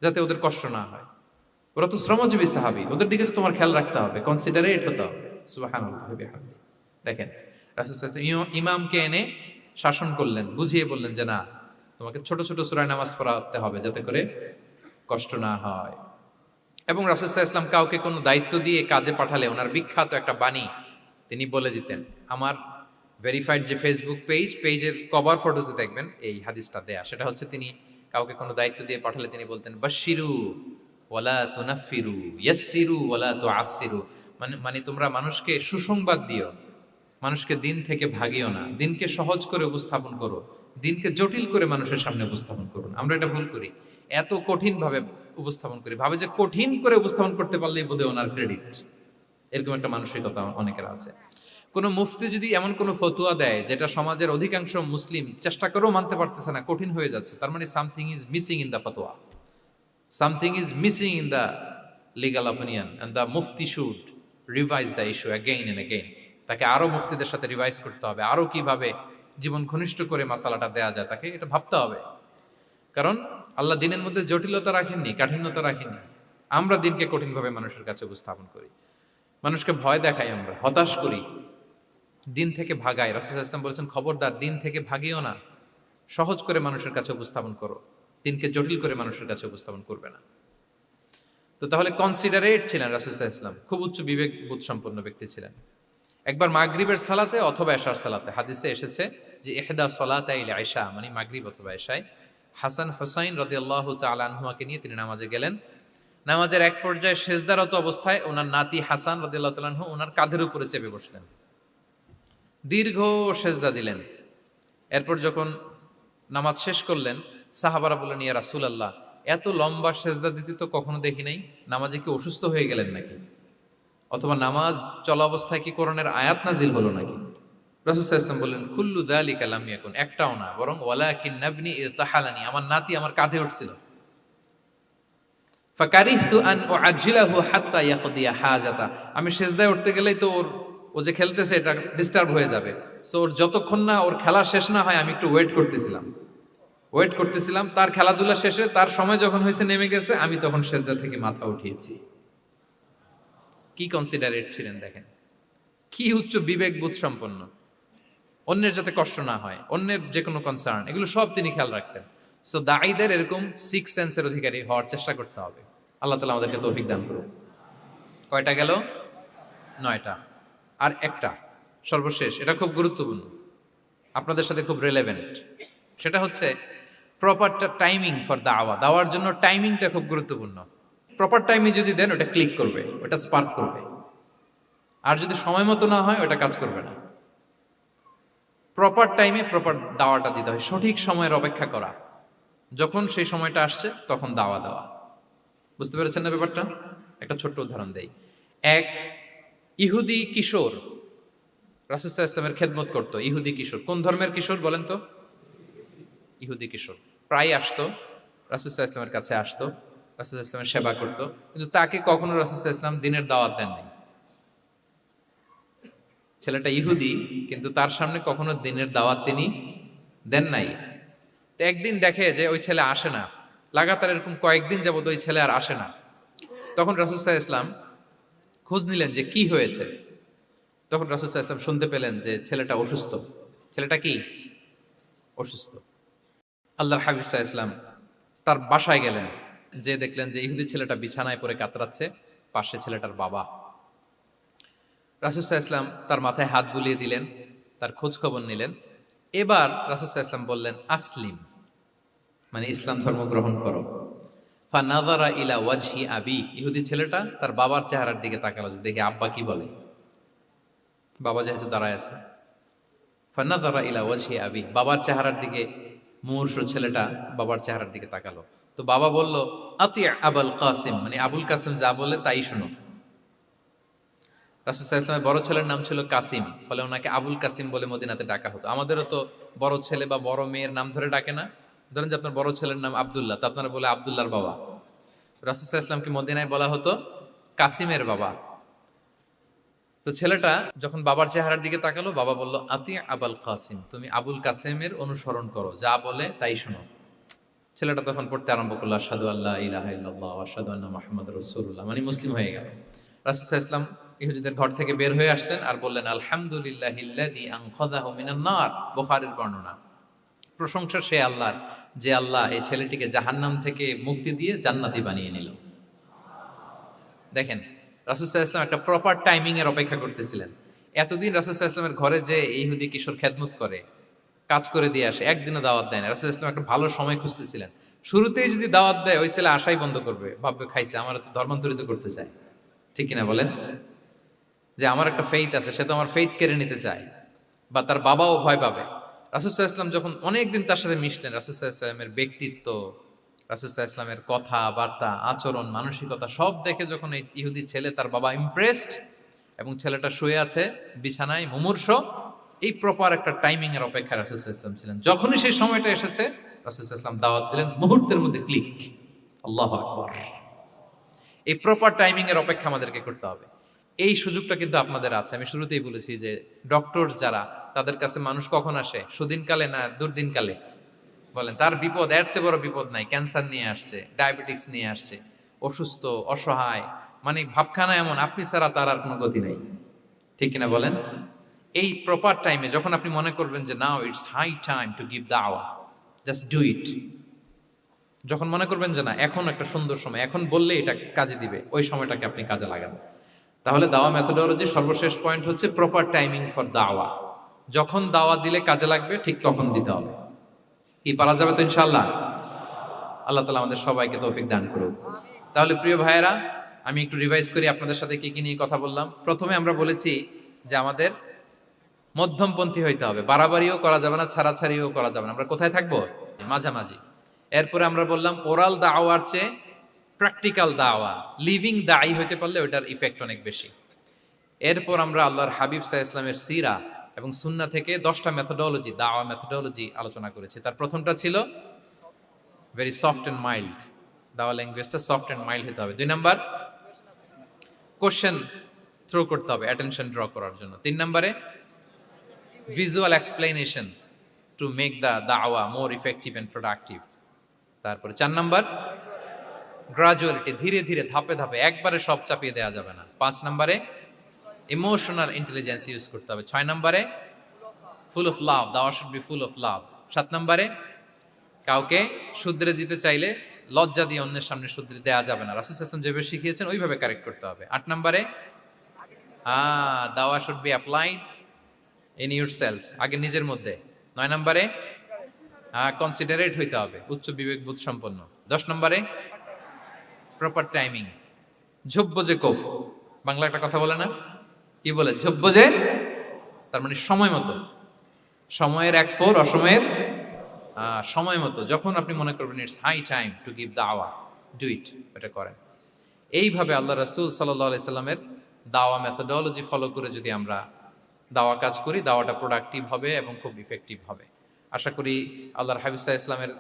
যাতে ওদের কষ্ট না হয়। ওরা তো শ্রমজীবী সাহাবী, ওদের দিকে তো তোমার খেয়াল রাখতে হবে, কনসিডারেট হতে হবে। সুবহানাল্লাহ ওয়া বিহামদিহি। দেখেন রাসূল সাল্লাল্লাহু আলাইহি ওয়াসাল্লাম ইমামকে এনে শাসন করলেন, বুঝিয়ে বললেন যে না, তোমাকে ছোট ছোট সূরায় নামাজ পড়াতে হবে যাতে করে কষ্ট না হয়। এবং রাসূল সাল্লাল্লাহু আলাইহি ওয়াসাল্লাম কাউকে কোনো দায়িত্ব দিয়ে কাজে পাঠালে ওনার বিখ্যাত একটা বাণী তিনি বলে দিতেন। আমার ভেরিফাইড যে ফেসবুক পেজের কভার ফটোতে দেখবেন এই হাদিসটা দেয়া। সেটা হচ্ছে তিনি কাউকে কোনো দায়িত্ব দিয়ে পাঠালে তিনি বলতেন, বাশশিরু ওয়ালা তুনাফফিরু, ইয়াসসিরু ওয়ালা তুআসসিরু। মানে তোমরা মানুষকে সুসংবাদ দিও, মানুষকে দিন থেকে ভাগিও না, দিনকে সহজ করে উপস্থাপন করো, দিনকে জটিল করে মানুষের সামনে উপস্থাপন করুন। আমরা এটা ভুল করি, এত কঠিন ভাবে উপস্থাপন করি, ভাবে যে কঠিন করে উপস্থাপন করতে পারলেই বোধহয় ওনার ক্রেডিট। এরকম একটা মানসিকতা অনেকের আছে। কোনো মুফতি যদি এমন কোনো ফতুয়া দেয় যেটা সমাজের অধিকাংশ মুসলিম চেষ্টা করেও মানতে পারতেছে না, কঠিন হয়ে যাচ্ছে, তার মানে something is missing in the ফতোয়া, something is missing in the legal opinion, and the মুফতি should revise the issue again and again. তাকে আরও মুফতিদের সাথে রিভাইজ করতে হবে, আরও কিভাবে জীবন ঘনিষ্ঠ করে মাসালাটা দেয়া যায় তাকে এটা ভাবতে হবে। কারণ আল্লাহ দিনের মধ্যে জটিলতা রাখেননি, কাঠিন্যতা রাখেননি। আমরা দিনকে কঠিনভাবে মানুষের কাছে উপস্থাপন করি, মানুষকে ভয় দেখাই, আমরা হতাশ করি, দিন থেকে ভাগাই। রাসূল সাল্লাল্লাহু আলাইহি ওয়াসাল্লাম বলেছেন, খবরদার দিন থেকে ভাগিও না, সহজ করে মানুষের কাছে উপস্থাপন করো, দিনকে জটিল করে মানুষের কাছে উপস্থাপন করবে না। তো তাহলে কনসিডারেট ছিলেন রাসূল সাল্লাল্লাহু আলাইহি ওয়াসাল্লাম, খুব উচ্চ বিবেক বোধ সম্পন্ন ব্যক্তি ছিলেন। একবার মাগরিবের সালাতে অথবা এশার সালাতে হাদিসে এসেছে যে ইহদা সলাতাইল ইশা মানে মাগরিব অথবা এশায় হাসান হুসাইন রাদিয়াল্লাহু তাআলা আনহুমাকে নিয়ে তিনি নামাজে গেলেন। নামাজের এক পর্যায়ে সেজদারত অবস্থায় ওনার নাতি হাসান রাদিয়াল্লাহু তাআলা আনহু ওনার কাঁধের উপরে চেপে বসলেন, দীর্ঘ সেজদা দিলেন। এরপর যখন নামাজ শেষ করলেন, সাহাবারা বললেন, ইয়া রাসূলুল্লাহ, এত লম্বা সেজদা দিতে তো কখনো দেখি নাই, নামাজে কি অসুস্থ হয়ে গেলেন নাকি? অথবা নামাজ চলা অবস্থায় কি কোরআনের আয়াত নাজিল হলো নাকি? রাসূল সাল্লাল্লাহু আলাইহি ওয়াসাল্লাম বললেন, কুল্লু যালিকা লাম ইয়াকুন, একটাও না, বরং ওয়ালাকিন নাবনি ইতাহালানি, আমার নাতি আমার কাঁধে উঠছিল। ফাকারিহতু আন উআজ্জিলাহু হাত্তা ইয়াকদিয়া হাজাতা, আমি সেজদায় উঠতে গেলেই তো ও যে খেলতেছে এটা ডিস্টার্ব হয়ে যাবে, সো ওর যতক্ষণ না ওর খেলা শেষ না হয় আমি একটু ওয়েট করতেছিলাম। তার খেলাধুলা শেষে তার সময় যখন হয়েছে নেমে গেছে, আমি তখন সেজদা থেকে মাথা উঠিয়েছি। কি কনসিডারেট ছিলেন দেখেন, কি উচ্চ বিবেক বোধ সম্পন্ন, অন্যের যাতে কষ্ট না হয়, অন্যের যে কোনো কনসার্ন, এগুলো সব তিনি খেয়াল রাখতেন। সো দাঈদের এরকম সিক্স সেন্সের অধিকারী হওয়ার চেষ্টা করতে হবে। আল্লাহ তাআলা আমাদেরকে তৌফিক দান করুন। কয়টা গেল? 9টা। আর একটা সর্বশেষ, এটা খুব গুরুত্বপূর্ণ, আপনাদের সাথে খুব রিলেভেন্ট। সেটা হচ্ছে প্রপার টাইমিং ফর দাওয়া। দাওয়ার জন্য টাইমিংটা খুব গুরুত্বপূর্ণ। প্রপার টাইমে যদি দেন ওটা ক্লিক করবে, ওটা স্পার্ক করবে। আর যদি সময় মতো না হয় ওটা কাজ করবে না। প্রপার টাইমে প্রপার দাওয়াটা দিতে হয়, সঠিক সময়ের অপেক্ষা করা, যখন সেই সময়টা আসছে তখন দাওয়া দেওয়া। বুঝতে পেরেছেন না ব্যাপারটা? একটা ছোট্ট উদাহরণ দেই। এক ইহুদি কিশোর রাসূল সাল্লাল্লাহু আলাইহি ওয়াসাল্লামের খেদমত করতো। ইহুদি কিশোর, কোন ধর্মের কিশোর বলেন তো? ইহুদি কিশোর প্রায় আসতো, রাসূল সাল্লাল্লাহু আলাইহি ওয়াসাল্লামের কাছে আসতো, রাসূল সাল্লাল্লাহু আলাইহি ওয়াসাল্লামের সেবা করতো, কিন্তু তাকে কখনো রাসূল সাল্লাল্লাহু আলাইহি ওয়াসাল্লাম দিনের দাওয়াত দেন নাই। ছেলেটা ইহুদি, কিন্তু তার সামনে কখনো দিনের দাওয়াত তিনি দেন নাই। তো একদিন দেখে যে ওই ছেলে আসে না, লাগাতার এরকম কয়েকদিন যাবত ওই ছেলে আর আসে না। তখন রাসূল সাল্লাল্লাহু আলাইহি ওয়াসাল্লাম খোঁজ নিলেন যে কি হয়েছে। তখন রাসূল সাল্লাল্লাহু আলাইহি ওয়াসাল্লাম শুনতে পেলেন যে ছেলেটা অসুস্থ। ছেলেটা কি? অসুস্থ। আল্লাহর হাবিব সাল্লাল্লাহু আলাইহি ওয়াসাল্লাম তার বাসায় গেলেন, যে দেখলেন যে ইহুদি ছেলেটা বিছানায় পড়ে কাতরাচ্ছে, পাশে ছেলেটার বাবা। রাসূল সাল্লাল্লাহু আলাইহি ওয়াসাল্লাম তার মাথায় হাত বুলিয়ে দিলেন, তার খোঁজ খবর নিলেন। এবার রাসূল সাল্লাল্লাহু আলাইহি ওয়াসাল্লাম বললেন, আসলিম, মানে ইসলাম ধর্ম গ্রহণ করো। ফানাযারা ইলা ওয়াজহি আবি, ইহুদি ছেলেটা তার বাবার চেহারার দিকে তাকালো যে দেখি আব্বা কি বলে। বাবা যেহেতু দাঁড়ায় আছে, ফানাযারা ইলা ওয়াজহি আবি, বাবার চেহারার দিকে মুমূর্ষু ছেলেটা বাবার চেহারার দিকে তাকালো। তো বাবা বলল, আতি আবুল কাসিম, মানে আবুল কাসিম যা বলে তাই শোনো। রাসূল সাল্লাল্লাহু আলাইহি ওয়াসাল্লামের বড় ছেলের নাম ছিল কাসিম, ফলে ওনাকে আবুল কাসিম বলে মদিনাতে ডাকা হতো। আমাদেরও তো বড় ছেলে বা বড় মেয়ের নাম ধরে ডাকে না? ধরেন যে আপনার বড় ছেলের নাম আব্দুল্লাহ, তো আপনারা বলে আব্দুল্লাহর বাবা। রাসূল সাল্লাল্লাহু আলাইহি ওয়াসাল্লামকে মদিনায় বলা হতো কাসিমের বাবা। তো ছেলেটা যখন বাবার চেহারার দিকে তাকালো, বাবা বলল, আতি আবুল কাসিম, তুমি আবুল কাসিমের অনুসরণ করো, যা বলে তাই শোনো। ছেলেটা তখন পড়তে আরম্ভ করলো, আশহাদু আল্লা ইলাহা ইল্লাল্লাহ ওয়া আশহাদু আন্না মুহাম্মাদুর রাসূলুল্লাহ, মানে মুসলিম হয়ে গেল। রাসূল সাল্লাল্লাহু আলাইহি ওয়াসাল্লাম ইহুদিদের ঘর থেকে বের হয়ে আসলেন আর বললেন, আলহামদুলিল্লাহিল্লাযী আনকাযাহু মিনান নার, বুখারীর বর্ণনা। প্রশংসা সে আল্লাহর, যে আল্লাহ এই ছেলেটিকে জাহান্নাম থেকে মুক্তি দিয়ে জান্নাতি বানিয়ে নিল। দেখেন, রাসূল সাল্লাল্লাহু আলাইহি ওয়াসাল্লাম একটা প্রপার টাইমিং এর অপেক্ষা করতেছিলেন। এতদিন রাসূল সাল্লাল্লাহু আলাইহি ওয়াসাল্লামের ঘরে যে ইহুদি কিশোর খেদমত করে, কাজ করে দিয়ে আসে, একদিনও দাওয়াত দেয় না। রাসূল সাল্লাল্লাহু আলাইহি ওয়াসাল্লাম একটা ভালো সময় খুঁজতেছিলেন। শুরুতেই যদি দাওয়াত দেয়, ওই ছেলে আশাই বন্ধ করবে, ভাববে খাইছে, আমার তো ধর্মান্তরিত করতে চায়। ঠিক কিনা বলেন? যে আমার একটা ফেইথ আছে, সে তো আমার ফেইথ কেড়ে নিতে চায়, বা তার বাবাও ভয় পাবে। রাসূল সাল্লাল্লাহু আলাইহি ওয়াসাল্লাম যখন অনেকদিন তার সাথে মিশলেন, রাসূল সাল্লাল্লাহু আলাইহি ওয়াসাল্লামের ব্যক্তিত্ব, রাসূল সাল্লাল্লাহু আলাইহি ওয়াসাল্লামের কথা বার্তা, আচরণ, মানসিকতা সব দেখে যখন এই ইহুদি ছেলে, তার বাবা ইমপ্রেসড, এবং ছেলেটা শুয়ে আছে বিছানায় মুমূর্ষ, এই প্রপার একটা টাইমিং এর অপেক্ষায় রাসূল সাল্লাল্লাহু আলাইহি ওয়াসাল্লাম ছিলেন। যখনই সেই সময়টা এসেছে, রাসূল সাল্লাল্লাহু আলাইহি ওয়াসাল্লাম দাওয়াত দিলেন, মুহূর্তের মধ্যে ক্লিক। আল্লাহু আকবার। এই প্রপার টাইমিং এর অপেক্ষা আমাদেরকে করতে হবে। এই সুযোগটা কিন্তু আপনাদের আছে। আমি শুরুতেই বলেছি যে ডক্টরস যারা, তাদের কাছে মানুষ কখন আসে? সুদিনকালে না দুর্দিনকালে? বলেন, তার বিপদ এর চেয়ে বড় বিপদ নাই। ক্যান্সার নিয়ে আসছে, ডায়াবেটিক্স নিয়ে আসছে, অসুস্থ, অসহায়, মানে ভাবখানা এমন, আপনি ছাড়া তার আর কোনো গতি নেই। ঠিক কিনা বলেন? এই প্রপার টাইমে যখন আপনি মনে করবেন যে now it's high time to give দাওয়া, জাস্ট ডু ইট। যখন মনে করবেন যে না, এখন একটা সুন্দর সময়, এখন বললে এটা কাজে দিবে, ওই সময়টাকে আপনি কাজে লাগান। তাহলে দাওয়া মেথোডোলজি সর্বশেষ পয়েন্ট হচ্ছে প্রপার টাইমিং ফর দাওয়া। যখন দাওয়া দিলে কাজে লাগবে, ঠিক তখন দিতে হবে। কি পারা যাবে তো ইনশাআল্লাহ? আল্লাহ তাআলা আমাদের সবাইকে তৌফিক দান করুন। তাহলে প্রিয় ভাইয়েরা, আমি একটু রিভাইজ করি আপনাদের সাথে কি কি নিয়ে কথা বললাম। প্রথমে আমরা বলেছি যে আমাদের মধ্যমপন্থী হইতে হবে, বাড়াবাড়িও করা যাবে না, ছাড়াছাড়িও করা যাবে না। আমরা কোথায় থাকবো? মাঝামাঝি। এরপরে আমরা বললাম ওরাল দাওয়ার চেয়ে প্র্যাকটিক্যাল দাওয়া, লিভিং দায়ী হইতে পারলে ওটার ইফেক্ট অনেক বেশি। এরপর আমরা আল্লাহর হাবিব সাল্লাল্লাহু আলাইহি ওয়াসাল্লামের সিরা এবং সুন্নাহ থেকে 10টা মেথোডোলজি, দাওয়া মেথোডোলজি আলোচনা করেছি। তার প্রথমটা ছিল ভেরি সফট অ্যান্ড মাইল্ড, দাওয়া ল্যাঙ্গুয়েজটা সফট অ্যান্ড মাইল্ড হতে হবে। 2 নাম্বার, কোশ্চেন থ্রো করতে হবে অ্যাটেনশন ড্র করার জন্য। 3 নম্বরে, visual explanation to make the দাওয়া মোর ইফেক্টিভ অ্যান্ড প্রোডাক্টিভ। তারপরে 4 নাম্বার, গ্রাজুয়ালিটি, ধীরে ধীরে, ধাপে ধাপে, একবারে সব চাপিয়ে দেওয়া যাবে না। 5 নম্বরে, ইমোশনাল ইন্টেলিজেন্স ইউজ করতে হবে। 6 নম্বরে, ফুল অফ লাভ, দাওয়া should be full of love. 7 নম্বরে, কাউকে শুধরে দিতে চাইলে লজ্জা দিয়ে অন্যের সামনে শুধরে দেওয়া যাবে না, রাসূল সাল্লাল্লাহু আলাইহি ওয়াসাল্লাম যেভাবে শিখিয়েছেন ওইভাবে কারেক্ট করতে হবে। 8 নম্বরে, দাওয়া should be applied in yourself, আগে নিজের মধ্যে। 9 নম্বরে, কনসিডারেট হইতে হবে, উচ্চ বিবেক বোধ সম্পন্ন। 10 নম্বরে, প্রপার টাইমিং, ঝোপ্প যে কোপ, বাংলা একটা কথা বলে না, কি বলে? ঝোপ্প যে, তার মানে সময় মতো, সময়ের 1/4, অসময়ের সময় মতো। যখন আপনি মনে করবেন it's high time to give দাওয়া, ডু ইট, এটা করেন। এইভাবে আল্লাহ রাসূল সাল্লাল্লাহু আলাইহি সাল্লামের দাওয়া মেথোডোলজি ফলো করে যদি আমরা দাওয়া কাজ করি, দাওয়াটা প্রোডাক্টিভ হবে এবং খুব ইফেক্টিভ হবে। আশা করি আল্লাহর হাবিব সাল্লাল্লাহু আলাইহি ইসলামের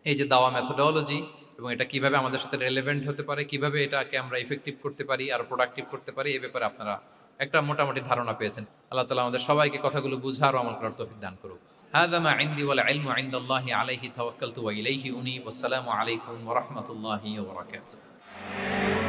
এই যে দাওয়া মেথোডোলজি, এবং এটা কিভাবে আমাদের সাথে রেলেভেন্ট হতে পারে, কিভাবে এটাকে আমরা ইফেক্টিভ করতে পারি আর প্রোডাক্টিভ করতে পারি, এ ব্যাপারে আপনারা একটা মোটামুটি ধারণা পেয়েছেন। আল্লাহ তাআলা আমাদের সবাইকে কথাগুলো বুঝার ও আমল করার তৌফিক দান করুক। হাযা মা ইনদি ওয়াল ইলমু ইনদাল্লাহি আলাইহি তাওয়াক্কালতু ওয়া ইলাইহি উনীব। আসসালামু আলাইকুম ওয়া রাহমাতুল্লাহি ওয়া বারাকাতুহু।